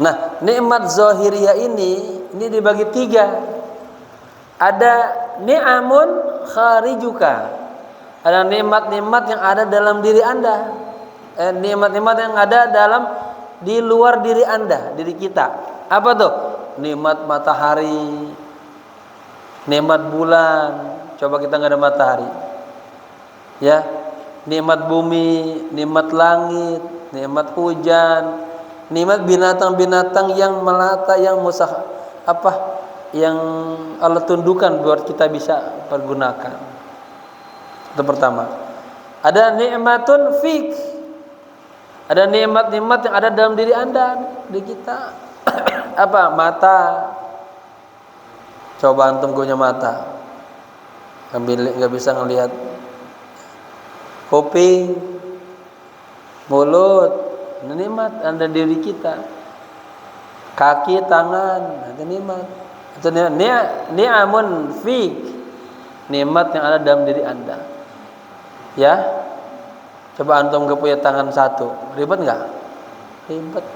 Nah, nikmat zahiriyah ini dibagi 3. Ada ni'amun kharijuka. Ada nikmat-nikmat yang ada dalam diri Anda. nikmat-nikmat yang ada di luar diri Anda, diri kita. Apa tuh? Nikmat matahari, nikmat bulan. Coba kita nggak ada matahari, ya. Nikmat bumi, nikmat langit, nikmat hujan, nikmat binatang-binatang yang melata, yang yang Allah tundukkan buat kita bisa pergunakan. Itu pertama. Ada nikmatun fik. Ada nikmat-nikmat yang ada dalam diri Anda, di kita. Apa? Mata. Coba antum punya mata, nggak bisa ngelihat. Kuping, mulut, nikmat ada diri kita. Kaki, tangan, ada nikmat. Itu ni'amun fik, nikmat yang ada dalam diri Anda. Ya, coba antum nggak punya tangan satu, ribet nggak? Ribet.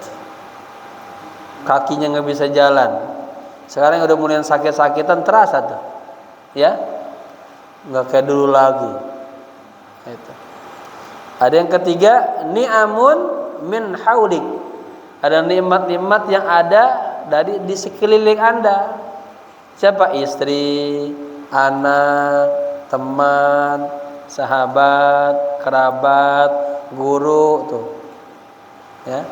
Kakinya nggak bisa jalan. Sekarang udah mulai sakit-sakitan terasa tuh, ya, nggak kayak dulu lagi. Itu. Ada yang ketiga, ni'amun min haulik. Ada nikmat-nikmat yang ada di sekeliling Anda. Siapa? Istri, anak, teman, sahabat, kerabat, guru tuh. Ya.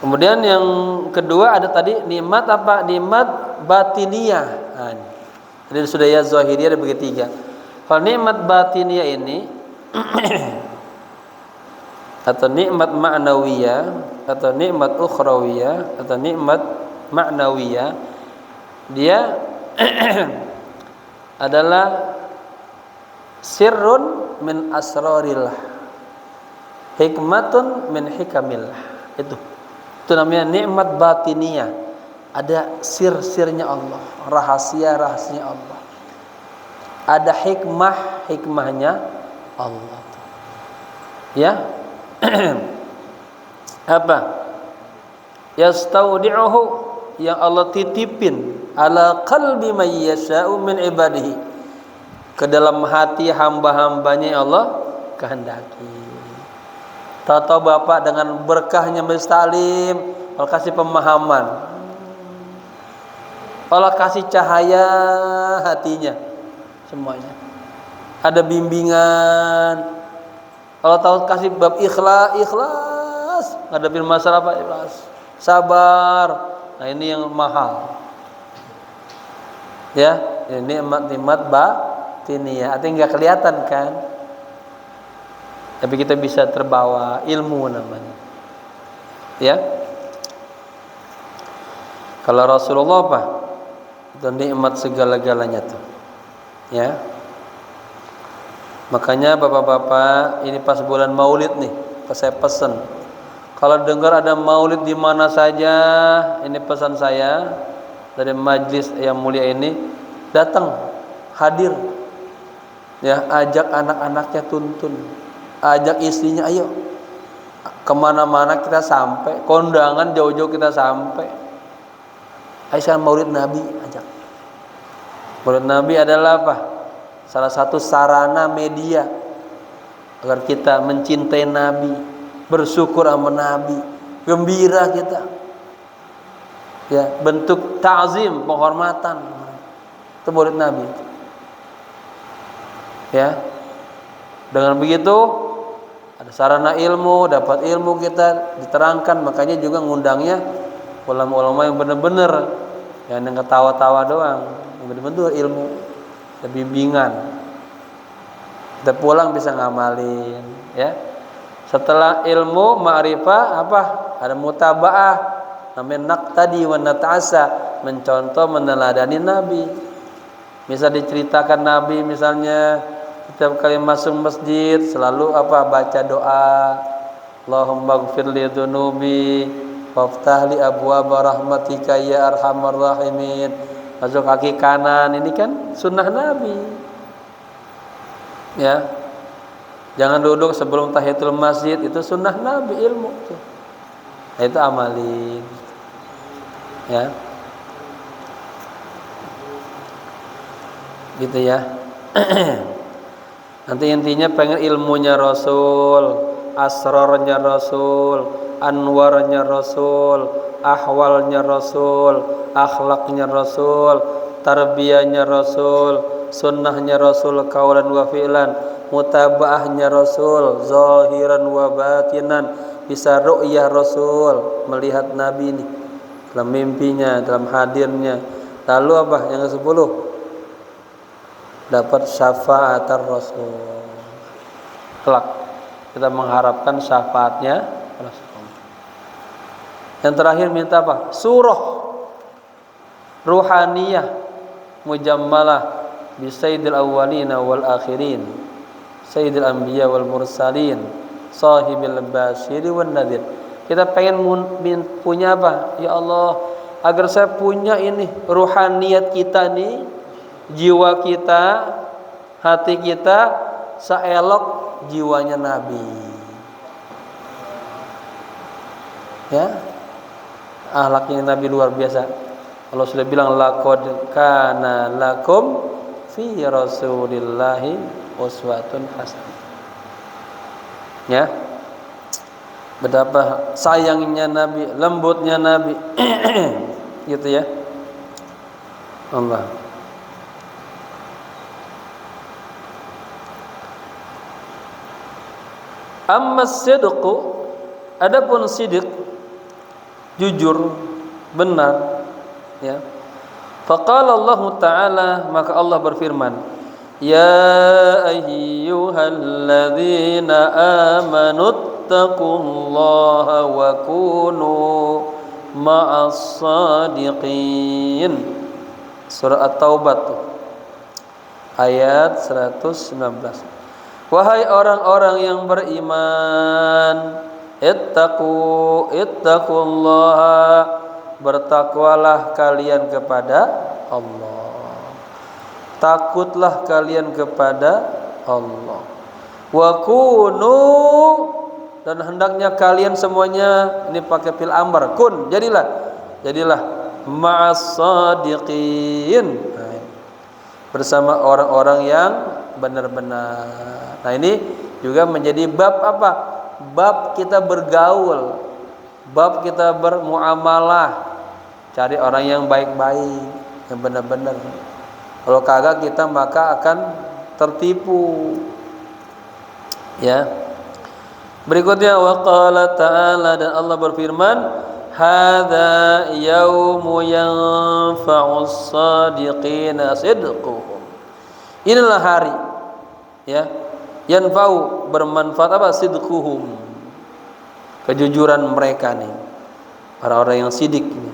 Kemudian yang kedua ada tadi nikmat apa? Nikmat batiniyah. Nah, jadi sudah ya zahiriyah ada bagi tiga. Kalau nikmat batiniyah ini atau nikmat ma'nawiyah atau nikmat ukhrawiyah atau nikmat ma'nawiyah, dia adalah sirrun min asrarillah, hikmatun min hikamillah. Itu namanya nikmat batiniyah. Ada sir-sirnya Allah, rahasia-rahasianya Allah. Ada hikmahnya Allah. Ya. Apa? Yastaudi'uhu, yang Allah titipin ala qalbi may yasha'u min ibadihi, ke dalam hati hamba-hambanya yang Allah kehendaki. Tahu-tahu Bapak dengan berkahnya majelis taklim, Allah kasih pemahaman, Allah kasih cahaya hatinya semuanya. Ada bimbingan. Allah tahu kasih bab ikhlas, ngadepin masalah apa? Ikhlas, sabar. Nah, ini yang mahal. Ya, ini nikmat batiniyah. Artinya nggak kelihatan kan? Tapi kita bisa terbawa, ilmu namanya. Ya. Kalau Rasulullah apa? Itu nikmat segala-galanya tuh. Ya. Makanya bapak-bapak, ini pas bulan Maulid nih, pas saya pesan, kalau dengar ada Maulid di mana saja, ini pesan saya dari majlis yang mulia ini, datang, hadir, ya, ajak anak-anaknya tuntun, ajak istrinya, ayo, kemana-mana kita sampai, kondangan jauh-jauh kita sampai. Aisyah Maulid Nabi, ajak. Maulid Nabi adalah apa? Salah satu sarana media agar kita mencintai Nabi, bersyukur sama Nabi, gembira kita. Ya, bentuk ta'zim, penghormatan. Itu Maulid Nabi. Ya. Dengan begitu ada sarana ilmu, dapat ilmu kita diterangkan, makanya juga ngundangnya ulama-ulama yang benar-benar, yang ketawa-tawa doang, yang benar-benar ilmu, ada bimbingan. Kita pulang bisa ngamalin, ya. Setelah ilmu ma'rifah apa? Ada mutabaah, namanya naqtadi wa nata'asa, mencontoh meneladani Nabi. Misal diceritakan Nabi, misalnya setiap kali masuk masjid selalu apa? Baca doa, Allahumma ighfir li dzunubi waftah li abwaaba rahmatika ya arhamar rahimin. Masuk kaki kanan, ini kan sunnah Nabi. Ya. Jangan duduk sebelum tahiyatul masjid, itu sunnah Nabi, ilmu tuh. Nah, itu amalin. Ya. Gitu ya. Nanti intinya pengen ilmunya Rasul, asrarnya Rasul, anwarnya Rasul, ahwalnya Rasul, akhlaknya Rasul, tarbiyahnya Rasul, sunnahnya Rasul kaulan wa fi'lan, mutabaahnya Rasul zahiran wa batinan, bisa ru'yah Rasul, melihat Nabi ini dalam mimpinya, dalam hadirnya. Lalu apa yang ke-10? Dapat syafaat Rasul. Kelak kita mengharapkan syafaatnya Rasul. Yang terakhir minta apa? Surah ruhaniyah mujammalah bi sayyidil awwalina wal akhirin, sayyidil anbiya wal mursalin, sahibil basyiri wan nadhir. Kita pengen punya apa? Ya Allah, agar saya punya ini ruhaniyat kita nih, jiwa kita, hati kita seelok jiwanya Nabi. Ya, akhlaknya Nabi luar biasa. Allah sudah bilang laqad kana lakum fi rasulillahi uswatun hasanah. Ya, betapa sayangnya Nabi, lembutnya Nabi. Gitu ya. Allah. Amma sidqu, adapun sidq, jujur, benar, ya. Faqala Allah Ta'ala, maka Allah berfirman, ya ayyuhalladzina amanu taqullaha wa kunu ma'as sadiqin. Surah At-Taubah ayat 119. Wahai orang-orang yang beriman, ittaqullaha, bertakwalah kalian kepada Allah. Takutlah kalian kepada Allah. Wa kunu, dan hendaknya kalian semuanya, ini pakai fil amr, kun, jadilah ma'as sadiqin, bersama orang-orang yang benar-benar. Nah, ini juga menjadi bab apa? Bab kita bergaul, bab kita bermuamalah, cari orang yang baik-baik, yang benar-benar. Kalau kagak kita maka akan tertipu. Ya. Berikutnya waqala ta'ala, dan Allah berfirman, hadza yaumu yanfa'us shadiqina sidquhum. Inilah hari, ya, yanfa'u, bermanfaat apa? Sidquhum, kejujuran mereka nih, orang-orang yang sidik ini.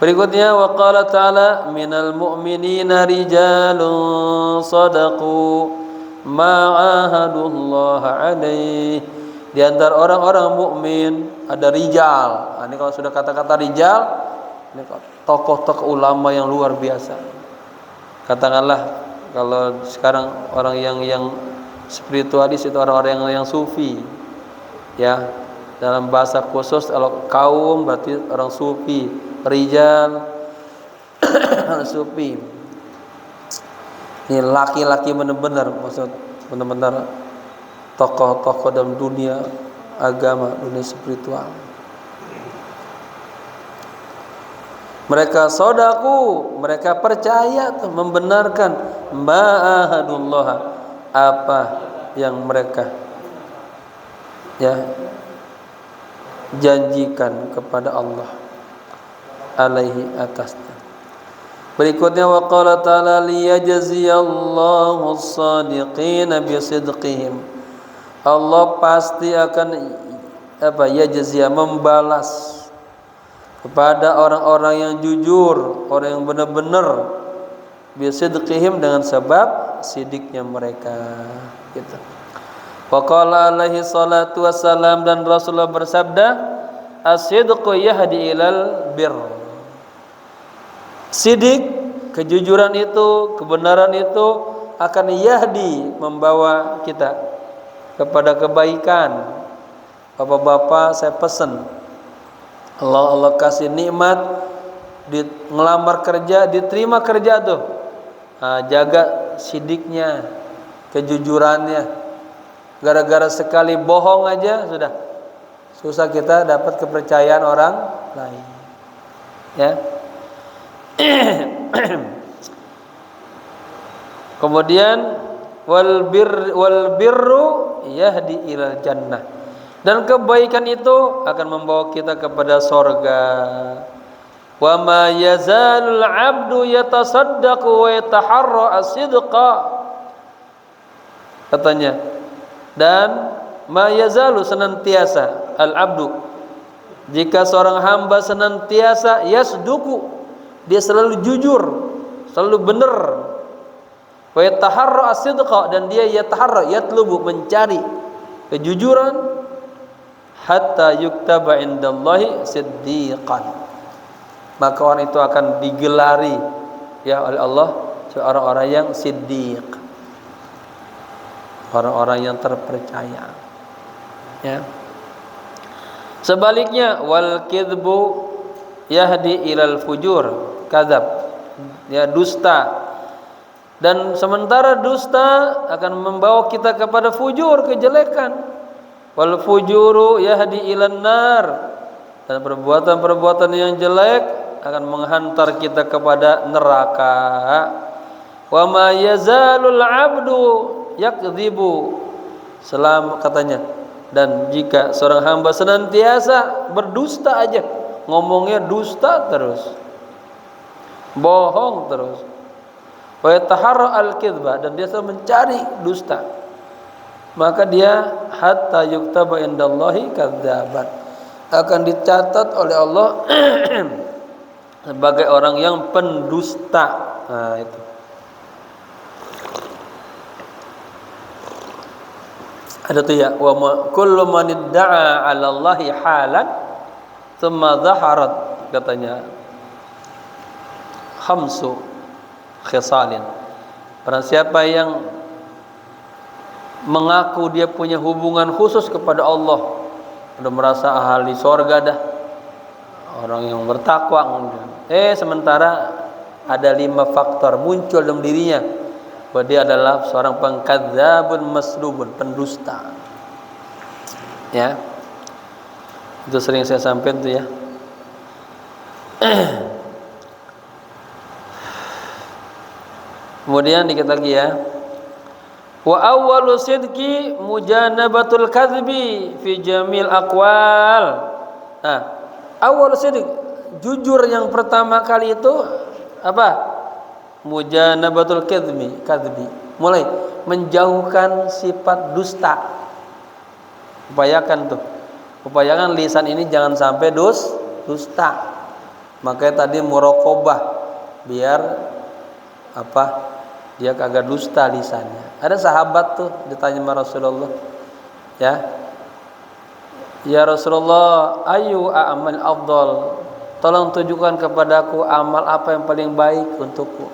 Berikutnya waqala ta'ala minal mu'minina rijalun sadaqu ma'ahadullaha alaih. Di antara orang-orang mukmin ada rijal. Nah, ini kalau sudah kata-kata rijal, ini tokoh-tokoh ulama yang luar biasa. Katakanlah kalau sekarang orang yang spiritualis itu orang-orang yang sufi. Ya, dalam bahasa khusus kalau kaum berarti orang sufi, rijal orang sufi. Ini laki-laki benar-benar, maksud benar-benar tokoh-tokoh dalam dunia agama, dunia spiritual. Mereka sodaku, mereka percaya, membenarkan ma'ahadullah, apa yang mereka janjikan kepada Allah alaihi atasnya. Berikutnya waqala ta'ala liyajziyallahu as-sadiqina bisidqihim. Allah pasti akan yajziya, membalas kepada orang-orang yang jujur, orang yang benar-benar, bisidqihim, dengan sebab sidiknya mereka, gitu. Waqala alaihi salatu wassalam, dan Rasulullah bersabda, as-sidqu yahdi ilal bir. Sidik, kejujuran itu, kebenaran itu akan yahdi, membawa kita kepada kebaikan. Bapak-bapak, saya pesan, Allah kasih nikmat di ngelamar kerja, diterima kerja tuh. Nah, jaga sidiknya, kejujurannya. Gara-gara sekali bohong aja sudah susah kita dapat kepercayaan orang lain. Ya. Kemudian wal birru yahdi ilal jannah. Dan kebaikan itu akan membawa kita kepada sorga. Wa ma yazalul 'abdu yatasaddaqu wa yataharra as-sidqa. Katanya, dan ma yazalu senantiasa al-'abdu, jika seorang hamba senantiasa yasduku, dia selalu jujur, selalu benar. Wa yataharra as-sidqa, dan dia yataharra yatlubu, mencari kejujuran, hatta yuktaba indallahi siddiqan, maka orang itu akan digelari ya oleh Allah seorang-orang yang siddiq, orang-orang yang terpercaya. Ya. Sebaliknya wal kidbu yahdi ilal fujur, kadzab, ya dusta. Dan sementara dusta akan membawa kita kepada fujur, kejelekan. Wal fujuru yahdi ilan nar, dan perbuatan-perbuatan yang jelek akan menghantar kita kepada neraka. Wa ma yazalul 'abdu yakdzibu, katanya, dan jika seorang hamba senantiasa berdusta aja, ngomongnya dusta terus, bohong terus. Wa yataharra al-kidba, dan dia selalu mencari dusta, maka dia hatta yuktaba indallahi kadzaban, akan dicatat oleh Allah sebagai orang yang pendusta. Nah, itu. Ada tuh ya, wa ma kullu man idda'a 'ala Allahi halan thumma dhaharat, katanya khamsu khisalin. Barang siapa yang mengaku dia punya hubungan khusus kepada Allah, udah merasa ahli sorga dah, orang yang bertakwa, sementara ada 5 faktor muncul dalam dirinya bahwa dia adalah seorang pengkadzabun maslubun, pendusta. Ya, itu sering saya sampaikan tuh ya. Kemudian dikit lagi ya, wa awwalu sidqi mujanabatul kadhibi fi jamil aqwal. Nah, awwalu sidq, jujur yang pertama kali itu apa? Mujanabatul kadhibi, mulai menjauhkan sifat dusta. Upayakan lisan ini jangan sampai dusta. Makanya tadi muraqabah, biar apa? Dia kagak dusta lisannya. Ada sahabat tuh ditanya sama Rasulullah, ya Rasulullah, ayu a'mal afdal, tolong tunjukkan kepadaku amal apa yang paling baik untukku.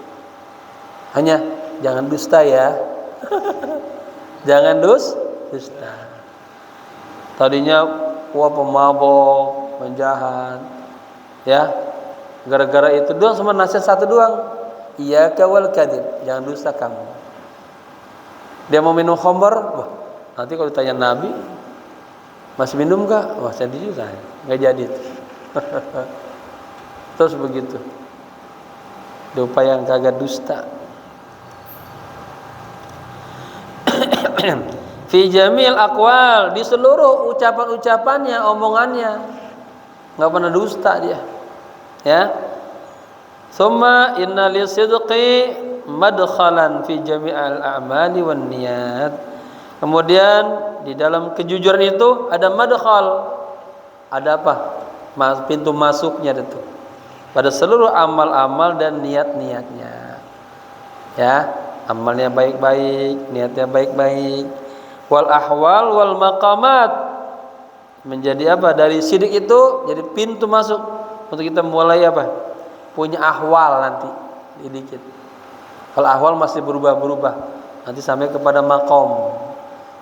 Hanya jangan dusta ya. Jangan dusta. Tadinya pemabok, penjahat, ya, gara-gara itu doang, cuma nasihat satu doang, iyyaka wal kadzib, jangan dusta kamu. Dia mau minum khamr, wah, nanti kalau ditanya Nabi, masih minum enggak? Wah, saya jujur saya enggak jadi. Terus begitu. Upaya yang kagak dusta. Fi jamil aqwal, di seluruh ucapan-ucapannya, omongannya, enggak pernah dusta dia. Ya. Summa inna lisidqi madkhalan fi jami'al a'mali wan niyat. Kemudian di dalam kejujuran itu ada madkhal. Ada apa? Pintu masuknya itu. Pada seluruh amal-amal dan niat-niatnya. Ya, amalnya baik-baik, niatnya baik-baik. Wal ahwal wal maqamat, menjadi apa? Dari sidik itu jadi pintu masuk untuk kita mulai apa? Punya ahwal nanti sedikit. Kalau ahwal masih berubah-berubah, nanti sampai kepada makom.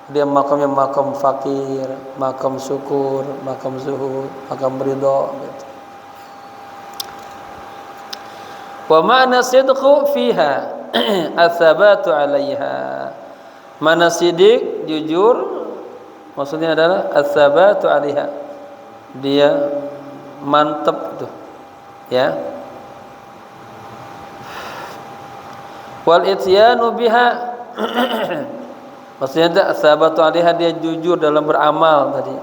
Dia makomnya makom fakir, makom syukur, makom zuhud, makom ridho gitu. Wa ma'na sidqu fiha athabatu 'alaiha. Mana sidik, jujur, maksudnya adalah as-sabatu 'alaiha. Dia mantap itu. Ya. Wal ityanu biha. Maksudnya as-sabatu 'alaiha, dia jujur dalam beramal tadi.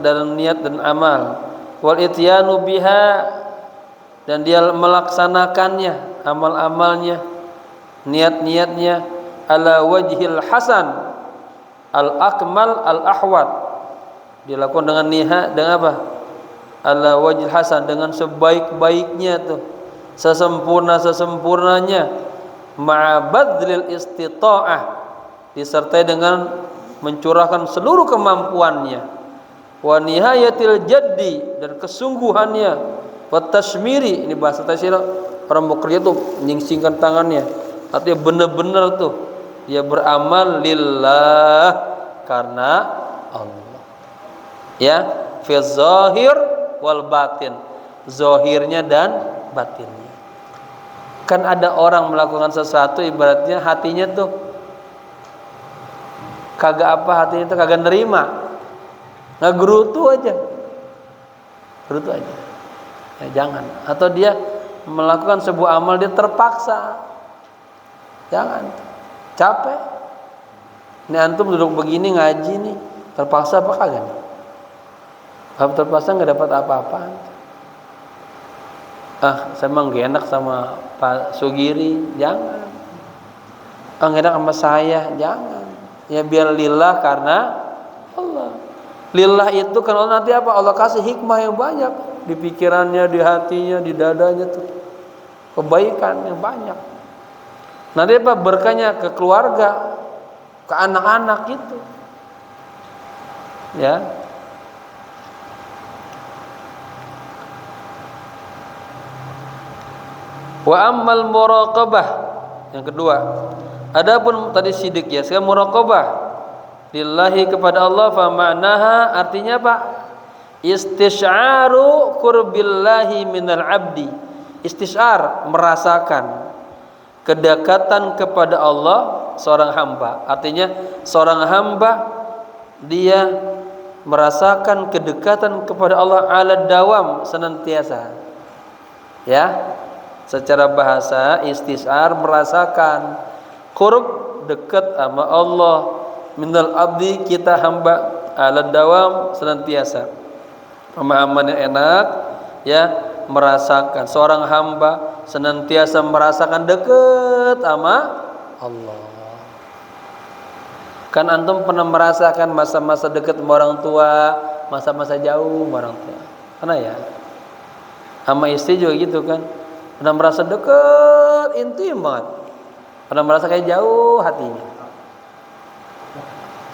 Dalam niat dan amal. Wal ityanu biha, dan dia melaksanakannya, amal-amalnya, niat-niatnya ala wajhil hasan al akmal al ahwat, dilakukan dengan dengan apa? Ala wajhil hasan, dengan sebaik-baiknya tuh, sesempurnanya, ma'abadlil istita'ah, disertai dengan mencurahkan seluruh kemampuannya, wa nihayatil jaddi, dan kesungguhannya, wa tashmiri, ini bahasa tasyrih, orang bekerja tuh nyingsingkan tangannya, artinya benar-benar tuh dia beramal lillah, karena Allah. Ya, fi zahir wal batin, zahirnya dan batinnya. Kan ada orang melakukan sesuatu ibaratnya hatinya tuh kagak apa, hatinya tuh kagak nerima, ngegerutu aja. Ya jangan. Atau dia melakukan sebuah amal dia terpaksa. Jangan. Capek. Ini antum duduk begini ngaji nih, terpaksa apa kagak? Kalau terpaksa nggak dapat apa-apa. Saya emang gak enak sama Pak Sugiri, jangan. Gak enak sama saya, jangan. Ya biar lillah, karena Allah. Lillah itu kan Allah nanti apa? Allah kasih hikmah yang banyak di pikirannya, di hatinya, di dadanya tuh. Kebaikan yang banyak. Nanti apa? Berkahnya ke keluarga, ke anak-anak gitu. Ya. Wa ammal muraqabah, yang kedua. Adapun tadi sidik ya, sekarang muraqabah lillahi, kepada Allah, fa ma'naha, artinya apa? Istisy'aru qurbillahi minal abdi. Istisy'ar, merasakan kedekatan kepada Allah seorang hamba. Artinya seorang hamba dia merasakan kedekatan kepada Allah ala dawam, senantiasa. Ya. Secara bahasa istisy'ar, merasakan qurb, dekat sama Allah, minal abdi, kita hamba, ala dawam, senantiasa. Pemahaman yang enak ya, merasakan seorang hamba senantiasa merasakan dekat sama Allah. Kan antum pernah merasakan masa-masa dekat sama orang tua, masa-masa jauh sama orang tua. Pernah ya? Sama istri juga gitu kan. Pernah merasa dekat, intim banget. Pernah merasa kayak jauh hatinya.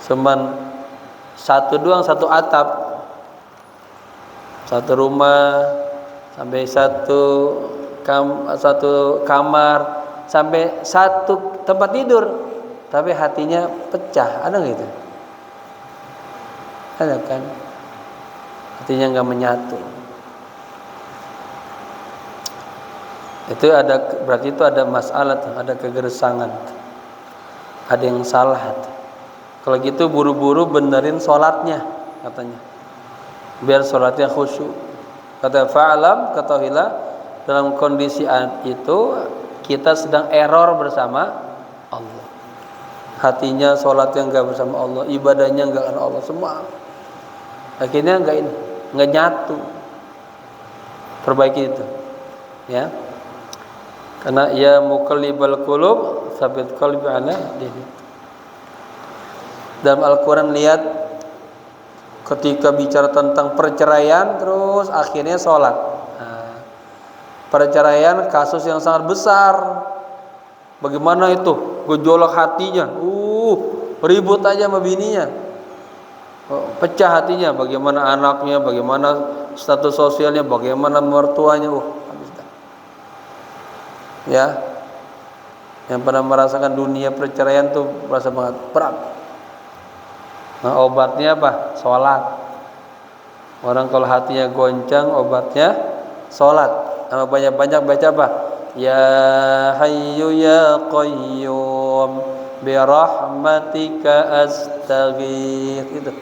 Cuman satu doang, satu atap, satu rumah, sampai satu kamar, sampai satu tempat tidur, tapi hatinya pecah. Ada nggak itu? Ada kan? Hatinya nggak menyatu. Itu ada, berarti itu ada masalah, ada kegersangan, ada yang salah. Kalau gitu buru-buru benerin sholatnya, katanya, biar sholatnya khusyuk. Kata fa'alam, ketahuilah, dalam kondisi itu kita sedang error bersama Allah. Hatinya sholatnya enggak bersama Allah, ibadahnya enggak karena Allah, semua akhirnya enggak nyatu. Perbaiki itu ya, karena ya muqallibal qulub tsabit qalbi ala dinik. Dalam Al-Quran lihat ketika bicara tentang perceraian, terus akhirnya sholat. Perceraian kasus yang sangat besar. Bagaimana itu? Gejolak hatinya. Ribut aja sama bininya. Pecah hatinya. Bagaimana anaknya, bagaimana status sosialnya, bagaimana mertuanya. Habis dah. Ya. Yang pernah merasakan dunia perceraian tuh merasa banget berat. Nah, obatnya apa? Sholat. Orang kalau hatinya goncang, obatnya sholat. Sama banyak-banyak baca apa? Ya Hayyu Ya Qayyum bi rahmatika astaghits. Itu.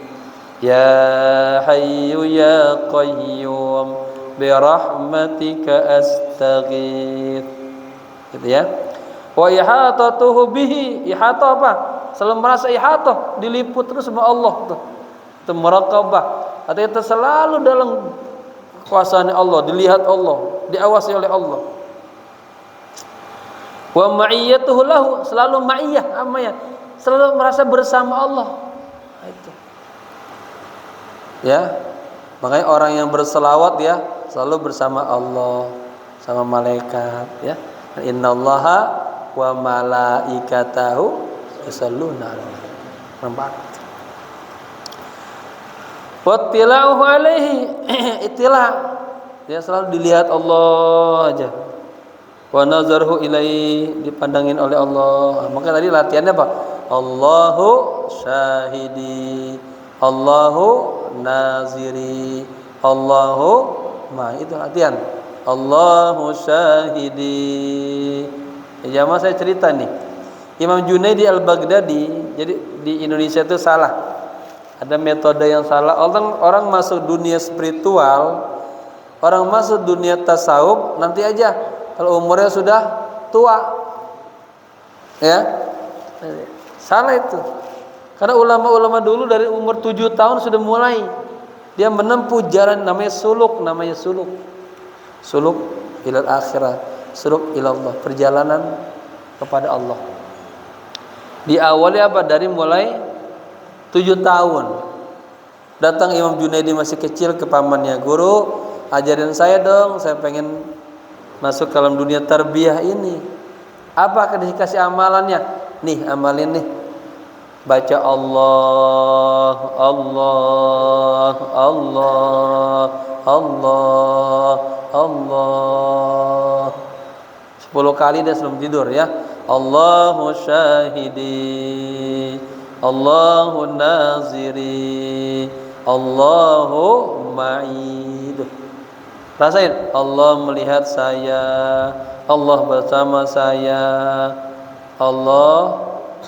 Ya Hayyu ya Qayyum bi rahmatika astaghits. Gitu ya. Wa ihatatuhu bihi. Ihatah apa? Selalu merasa ihatah, diliput terus sama Allah tuh. Itu muraqabah. Artinya itu selalu dalam kekuasaan Allah, dilihat Allah, diawasi oleh Allah. Wa ma'iyyatuhu lahu, selalu ma'iyah, amaya, selalu merasa bersama Allah. Itu. Ya. Makanya orang yang berselawat ya selalu bersama Allah, sama malaikat ya. Innallaha wa malaikatahu yusalluna 'alan nabi. Wattila'uhu alaihi, ittila', dia selalu dilihat Allah aja. Wa nazarhu ilaihi, dipandangin oleh Allah. Maka tadi latihannya apa? Allahu syahidi, Allahu naziri, Allahu ma, itu latihan. Allahu syahidi. Ya, jamaah saya cerita nih. Imam Junaidi Al-Baghdadi, jadi di Indonesia itu salah. Ada metode yang salah. Orang masuk dunia spiritual, orang masuk dunia tasawuf nanti aja kalau umurnya sudah tua. Ya. Salah itu. Karena ulama-ulama dulu dari umur 7 tahun sudah mulai dia menempuh jalan namanya suluk, Suluk ilal akhirah, suluk ilallah, perjalanan kepada Allah. Diawali apa? Dari mulai 7 tahun. Datang Imam Junaidi masih kecil ke pamannya, guru ajarin saya dong, saya pengen masuk ke dalam dunia tarbiyah ini. Apa akan dikasih amalannya? Nih amalin nih, baca Allah, Allah, Allah, Allah, Allah 10 kali dia sebelum tidur ya. Allahu syahidi, Allahu naziri, Allahu ma'id. Rasain, Allah melihat saya, Allah bersama saya, Allah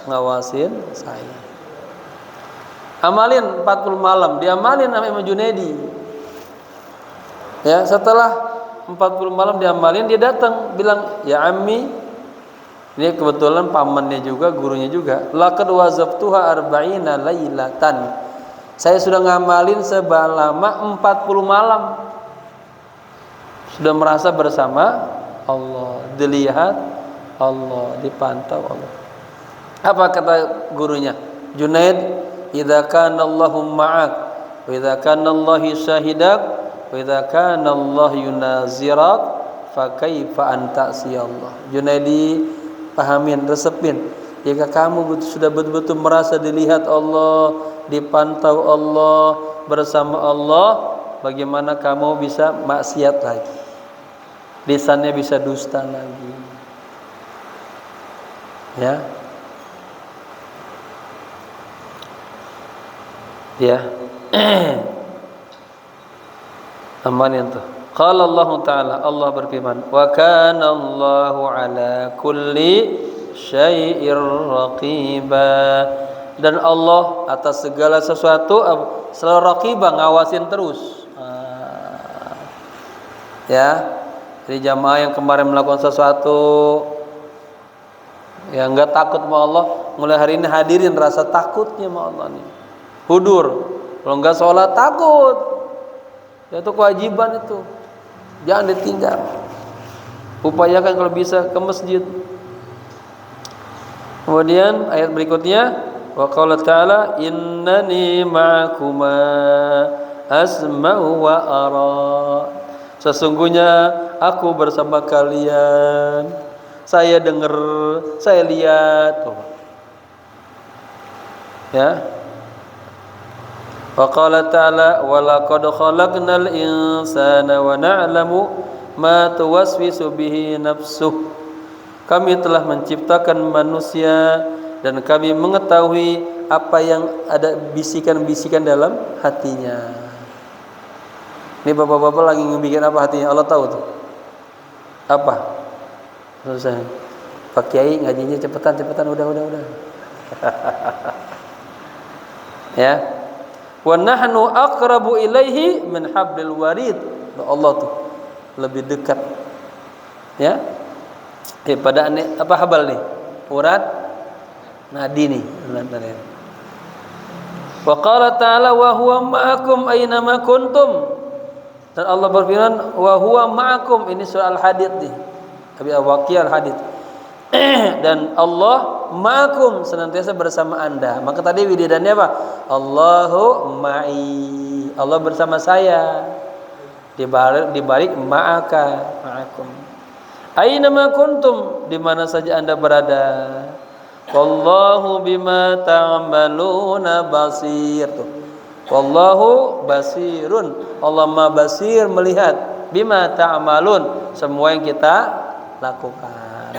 ngawasin saya. Amalin 40 malam, diamalin sama Imam Junaidi. Ya, setelah 40 malam diamalin, dia datang bilang, "Ya ammi," ini kebetulan pamannya juga, gurunya juga, "laqad wazabtuha arba'ina lailatan." Saya sudah ngamalin selama 40 malam. Sudah merasa bersama Allah, dilihat Allah, dipantau Allah. Apa kata gurunya? Junaid, "Idza kana Allahu ma'ak, wa idza kana Allahu syahidak, wa idza kana Allah yunazirak, fa kaifa anta Allah." Junaidi, pahamin, resepin. Jika kamu sudah betul-betul merasa dilihat Allah, dipantau Allah, bersama Allah, bagaimana kamu bisa maksiat lagi? Lisannya bisa dusta lagi. Ya. Ya. Aman itu. Qala Allah Ta'ala, Allah berfirman, "Wa kana Allahu ala kulli syai'ir raqiba." Dan Allah atas segala sesuatu selalu raqibah, ngawasin terus. Ya. Jadi jamaah yang kemarin melakukan sesuatu yang enggak takut sama Allah, mulai hari ini hadirin rasa takutnya sama Allah nih. Hudur. Kalau enggak sholat takut. Itu kewajiban itu. Jangan ditinggal. Upayakan kalau bisa ke masjid. Kemudian ayat berikutnya, wa qala ta'ala, "Innani ma'akuma asma'u wa ara." Sesungguhnya aku bersama kalian. Saya dengar, saya lihat. Ya. Wa qala ta'ala, "Wa laqad khalaqnal insana wa na'lamu ma tuwaswisu bihi nafsuh." Kami telah menciptakan manusia dan kami mengetahui apa yang ada bisikan-bisikan dalam hatinya. Ini bapak-bapak lagi ngebikin apa hatinya? Allah tahu tuh. Apa? Selesai. Pak Kiai ngajinya cepetan, udah. Ya. Wa nahnu aqrabu ilaihi min hablil warid. Allah tuh lebih dekat. Ya. Daripada apa habal nih? Urat nadi nih. Wa qala ta'ala wa huwa ma'akum aina ma kuntum. Dan Allah berfirman wa huwa ma'akum, ini surah Al-Hadid nih. Abi Al-Waqiah Al-Hadid. Dan Allah ma'akum, senantiasa bersama Anda. Maka tadi wiridannya apa? Allahu ma'i. Allah bersama saya. Dibalik ma'aka, ma'akum. Aina ma kuntum, di mana saja Anda berada. Wallahu bima ta'maluna basir. Tuh. Wallahu basirun. Allah Maha basir, melihat bima ta'malun, semua yang kita lakukan.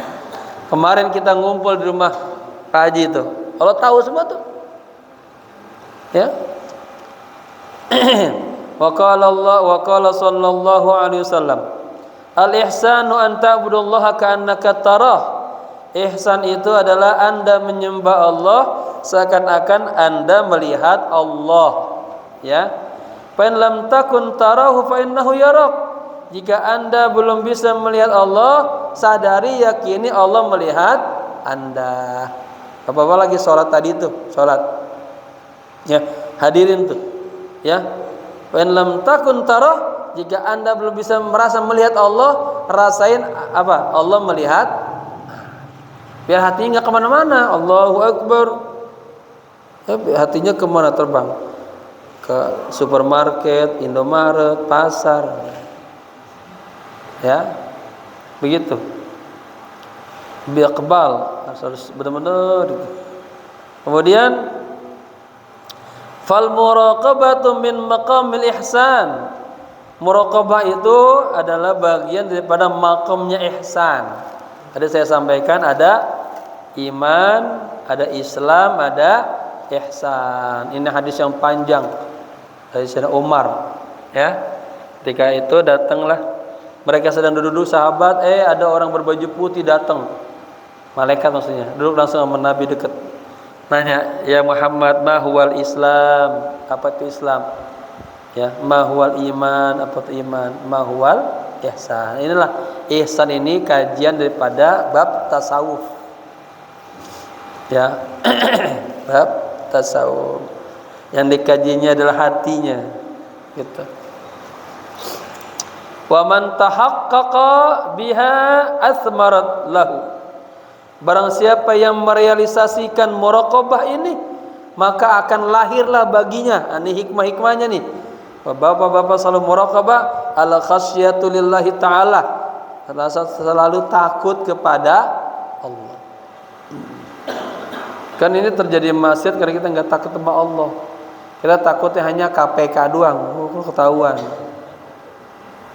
Kemarin kita ngumpul di rumah Pak Haji itu, Allah tahu semua tuh. Ya. Wa qala sallallahu alaihi wasallam, al-ihsanu an ta'budallaha ka'annaka tarah. Ihsan itu adalah Anda menyembah Allah seakan-akan Anda melihat Allah. Ya. Fa in lam takun tarahu fa innahu yarak. Jika Anda belum bisa melihat Allah, sadari, yakini Allah melihat Anda. Apa-apa lagi sholat tadi itu, sholat. Ya, hadirin tuh. Ya. Fa in lam takun tarah, jika Anda belum bisa merasa melihat Allah, rasain apa? Allah melihat. Biar hatinya nggak kemana-mana. Allahu Akbar. Ya, hatinya kemana terbang? Ke supermarket, Indomaret, pasar. Ya, begitu. Biaqbal, harus benar-benar gitu. Kemudian fal muraqabatu min maqamil ihsan. Muraqabah itu adalah bagian daripada makamnya ihsan. Tadi saya sampaikan ada iman, ada Islam, ada ihsan. Ini hadis yang panjang dari Sayyidina Umar. Ya, ketika itu datanglah mereka sedang duduk sahabat, ada orang berbaju putih datang. Malaikat maksudnya, duduk langsung sama Nabi dekat. Nanya, ya Muhammad, ma huwal Islam? Apa itu Islam? Ya, ma huwal iman? Apa itu iman? Ma huwal ihsan? Inilah ihsan, ini kajian daripada bab tasawuf. Ya. Bab tasawuf. Yang dikajinya adalah hatinya. Gitu. Wa man tahaqqaqa biha athmarat lahu. Barang siapa yang merealisasikan muraqabah ini, maka akan lahirlah baginya. Ini hikmah-hikmahnya nih. Bapak-bapak selalu muraqabah, ala khasyatu lillahi ta'ala. Rasa selalu takut kepada Allah. Kan ini terjadi maksiat karena kita enggak takut sama Allah. Kita takutnya hanya KPK doang, ketahuan.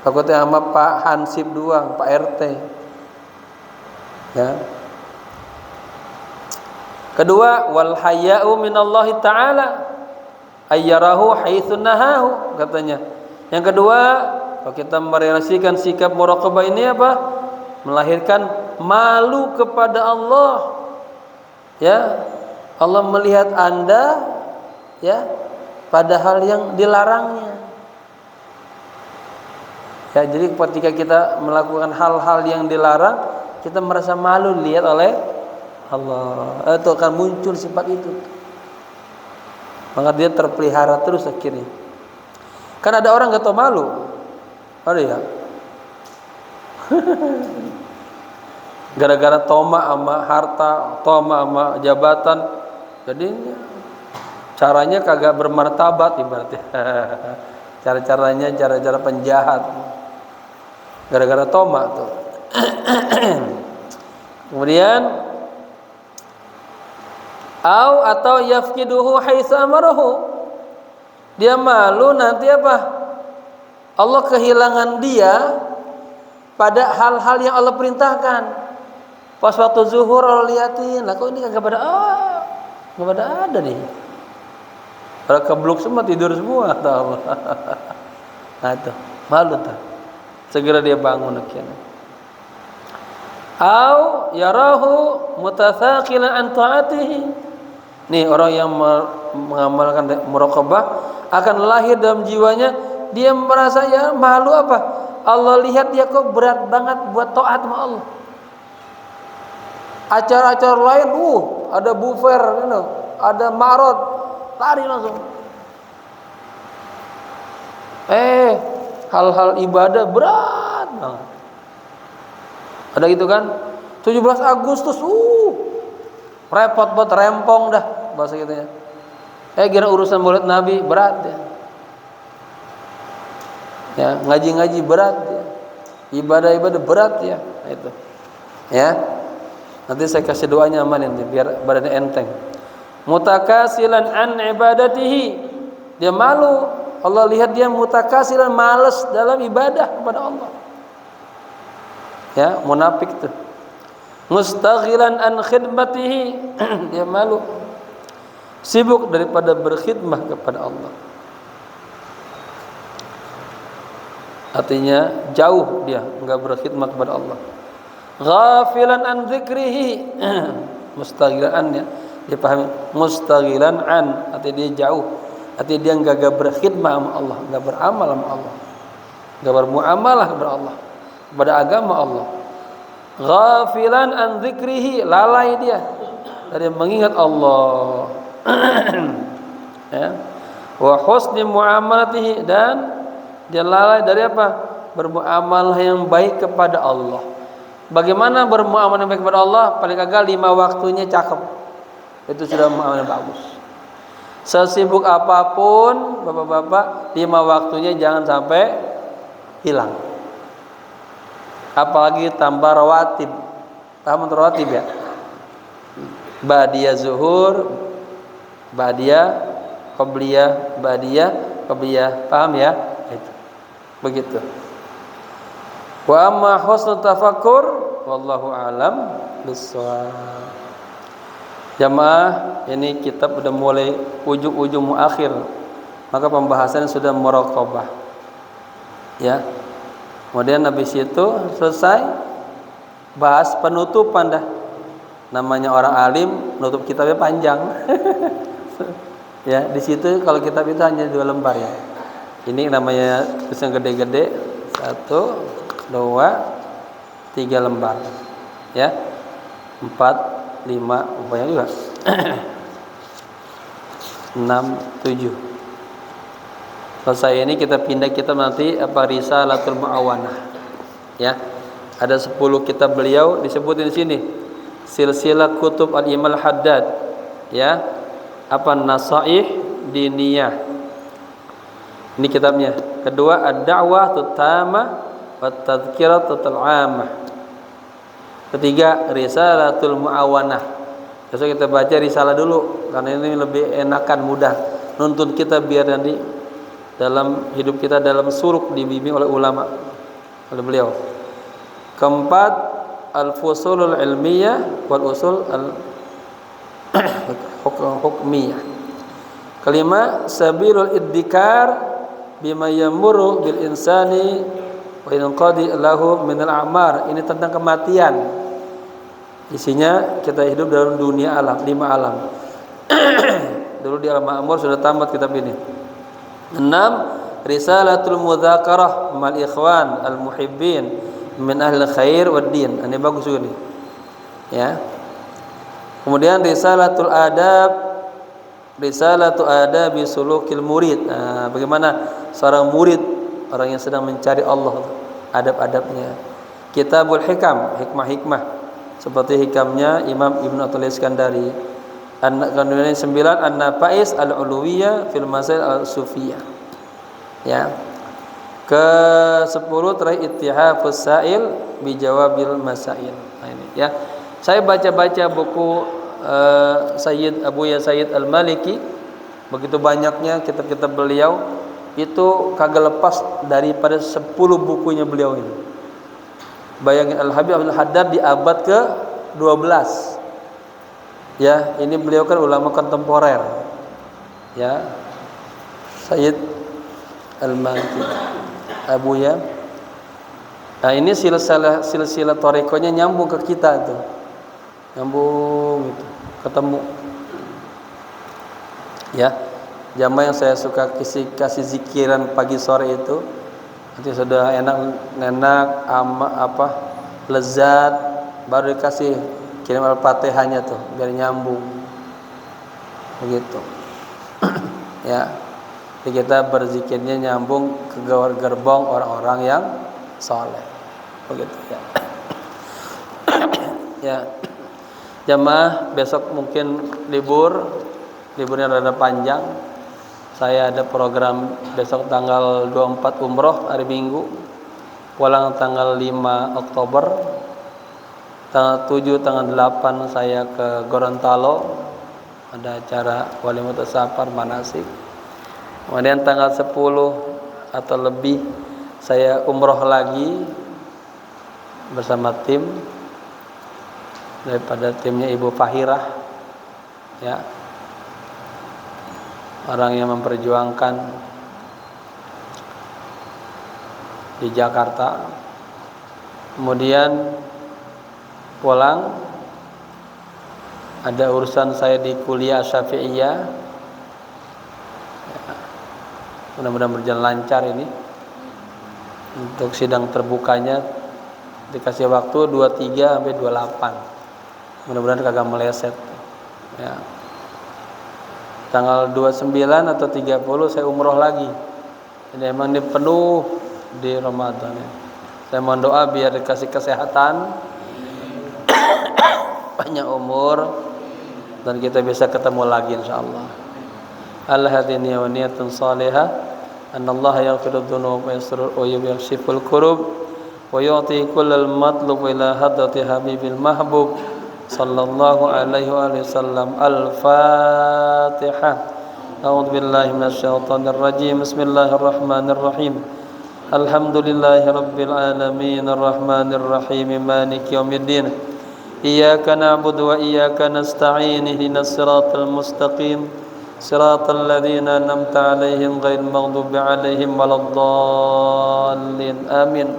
Takutnya sama Pak Hansip doang, Pak RT. Ya. Kedua, wal haya'u minallahi ta'ala ayyarahu haitsu nahahu, katanya. Yang kedua, kalau kita merealisasikan sikap muraqabah ini apa? Melahirkan malu kepada Allah. Ya. Allah melihat Anda, ya, pada hal yang dilarangnya. Ya, jadi ketika kita melakukan hal-hal yang dilarang, kita merasa malu dilihat oleh Allah. Itu akan muncul sifat itu. Maka dia terpelihara terus akhirnya. Kan ada orang gak tahu malu. Ada ya? Gara-gara toma sama harta, toma sama jabatan, jadi caranya kagak bermartabat ibaratnya. Cara-caranya cara-cara penjahat. Gara-gara toma tuh. Kemudian atau yafkiduhu haitsu amarahu. Dia malu nanti apa? Allah kehilangan dia pada hal-hal yang Allah perintahkan. Pas waktu zuhur Allah liatin, lah kok ini kagak pada ada nih. Para kebluk semua tidur semua, tahu. Nah itu malu tuh. Segera dia bangun akhirnya. Au yarahu mutatsaqilan an ta'atihi. Nih orang yang mengamalkan muraqabah akan lahir dalam jiwanya, dia merasa ya malu apa? Allah lihat dia kok berat banget buat taat sama Allah. Acara-acara lain, ada bufer, ada marot, lari langsung. Hal-hal ibadah berat banget. Ada gitu kan? 17 Agustus, repot buat rempong dah bahasa gitu ya. Kira urusan Maulid Nabi berat ya. Ya, ngaji-ngaji berat ya. Ibadah-ibadah berat ya. Itu. Ya. Nanti saya kasih doanya amalin biar badannya enteng. Mutakasilan an ibadatihi. Dia malu. Allah lihat dia mutakasilan, malas dalam ibadah kepada Allah. Ya, munafik tuh. Mustaghilan an khidmatihi. Dia malu. Sibuk daripada berkhidmah kepada Allah. Artinya jauh dia enggak berkhidmat kepada Allah. Ghafilan an dzikrihi. Mustaghilan an ya. Dia pahami mustaghilan an, artinya dia jauh. Artinya dia enggak berkhidmah sama Allah, enggak beramal sama Allah. Enggak bermuamalah kepada Allah, kepada agama Allah. Ghafilan an dzikrihi, lalai dia dari mengingat Allah. Ya. Wa husni muamalatihi, dan dia lalai dari apa? Bermuamalah yang baik kepada Allah. Bagaimana bermuamalah yang baik kepada Allah? Paling kagak 5 waktunya cakep. Itu sudah muamalah yang bagus. Sesibuk apapun bapak-bapak, 5 waktunya jangan sampai hilang. Apalagi tambah rawatib. Paham rawatib ya? Ba'diyah zuhur, ba'diyah qabliyah, ba'diyah qabliyah. Paham ya? Itu. Begitu. Wa amma husnul tafakkur wallahu alam bissawab. Jamaah, ini kitab sudah mulai ujung-ujung akhir. Maka pembahasan sudah muraqabah. Ya. Kemudian habis itu selesai bahas penutupan dah. Namanya orang alim, nutup kitabnya panjang. Ya, di situ kalau kitab itu hanya 2 lembar ya. Ini namanya tulis yang gede-gede, 1, 2, 3 lembar. Ya. 4, 5, banyak juga. 6, 7. Selesai ini kita pindah kitab nanti Risalatul Mu'awanah. Ya. Ada 10 kitab beliau disebutin di sini. Silsilah kutub Al-Imam Al-Haddad. Ya. Nasaih Diniyah. Ini kitabnya. Kedua Ad-Da'wah Tamah wa Tadhkiratul 'Ammah. Ketiga Risalatul Mu'awanah. Besok kita baca risalah dulu karena ini lebih enakan, mudah nuntun kita biar nanti dalam hidup kita dalam suluk dibimbing oleh ulama, oleh beliau. Keempat Al-Fusulul Ilmiyah wal Usul Al-Hukmiyah. Kelima Sabilul Iddikar bima yamurru bil insani wa yanqadi lahu min al-a'mar. Ini tentang kematian. Isinya kita hidup dalam dunia alam, 5 alam. Dulu di Alam Ma'mur sudah tamat kitab ini. 6 Risalatul Mudzakarah mal ikhwan al-muhibbin min ahli khair wad din. Ini bagus juga nih. Ya. Kemudian Risalatul Adabi Sulukil Murid. Bagaimana seorang murid, orang yang sedang mencari Allah, adab-adabnya. Kitabul Hikam, hikmah-hikmah seperti hikamnya Imam Ibnu Athaillah Iskandari. Kemudian 9 An-Nafais Al-Uluwiyah fil Masail Al-Sufiyah. Ya. Ke-10 terakhir Ittihafus Sa'il bi Jawabil Masail. Nah, ini ya. Saya baca-baca buku Sayyid Sayyid Al-Maliki, begitu banyaknya kitab-kitab beliau, itu kagak lepas daripada 10 bukunya beliau ini. Bayangin Al-Habib Al-Haddad di abad ke-12. Ya, ini beliau kan ulama kontemporer. Ya. Sayyid Al-Maliki Abuya. Nah, ini silsilah thariqahnya nyambung ke kita tuh. Nyambung itu, ketemu. Ya, jamaah yang saya suka kasih zikiran pagi sore itu nanti sudah enak lezat, baru dikasih kirim Al-Fatihahnya tuh biar nyambung begitu. Ya, jadi kita berzikirnya nyambung ke gerbong orang-orang yang soleh begitu ya. Ya, jamaah besok mungkin liburnya rada panjang. Saya ada program besok tanggal 24 umroh hari Minggu, pulang tanggal 5 Oktober, tanggal 7, tanggal 8 saya ke Gorontalo, ada acara wali mutasafar manasik. Kemudian tanggal 10 atau lebih saya umroh lagi bersama tim daripada timnya Ibu Fahirah, ya, orang yang memperjuangkan di Jakarta. Kemudian pulang, ada urusan saya di kuliah Syafi'iyah, ya, mudah-mudahan berjalan lancar ini. Untuk sidang terbukanya dikasih waktu 23 sampai 28, mudah-mudahan kagak meleset ya. Tanggal 29 atau 30 saya umroh lagi. Jadi emang ini penuh di Ramadan ya. Saya mohon doa biar dikasih kesehatan, banyak umur, dan kita bisa ketemu lagi insyaallah. Al-hadini wa niyatun salihah, annallaha yaghfiru dzunub wa yasrul uyub wa yaksiful kurub wa yu'ti kullal matlub ila hadrati habibil mahbub sallallahu alaihi wasallam. Al-Fatihah. A'udzu billahi minasyaitonir rajim. Bismillahirrahmanirrahim. Alhamdulillahi rabbil alamin arrahmanir rahim maliki yaumiddin. Iyyaka na'budu wa iyyaka nasta'in ihdinas siratal mustaqim siratal ladzina an'amta 'alaihim ghairil maghdubi 'alaihim waladdallin. Amin.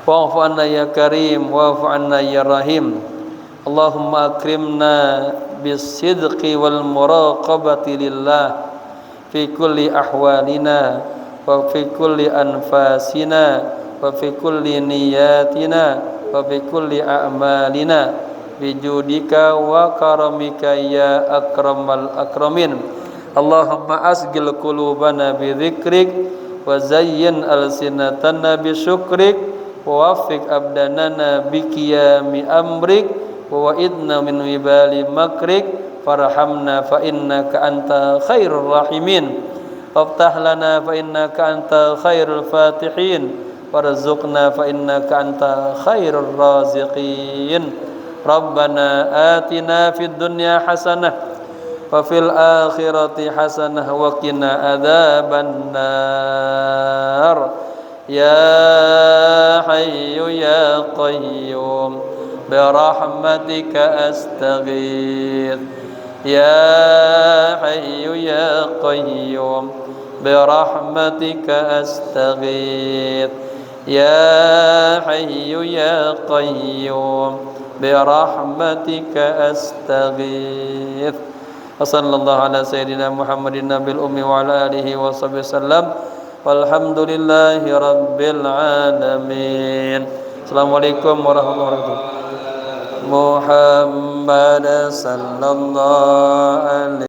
Wa'fu 'anna ya karim wa'fu 'anna ya rahim. Allahumma akrimna bis-sidqi wal muraqabati lillah fi kulli ahwalina wa fi kulli anfasina wa fi kulli niyatina wa fi kulli a'malina bijudika wa karamika ya akramal akramin. Allahumma asgil qulubana bi dzikrik wa zayyin alsinatana bi syukrik wa waffiq abdanana bi qiyami amrik wa wa'idna min wibali makrik farhamna fa innaka anta khairur rahimin waftah lana fa innaka anta khairul fatihin warzuqna fa innaka anta khairur raziqin. Rabbana atina fid dunya hasanah wa fil akhirati hasanah wa qina adzabannar. Ya hayyu ya qayyum bi rahmatika astaghith. Ya hayyu ya qayyum bi rahmatika astaghith. Ya hayyu ya qayyum bi rahmatika astaghith. Wassallallahu ala sayyidina Muhammadin nabil ummi wa ala alihi wa sahbihi wasallam. Walhamdulillahi rabbil alamin. Assalamualaikum warahmatullahi wabarakatuh. Muhammad sallallahu alaihi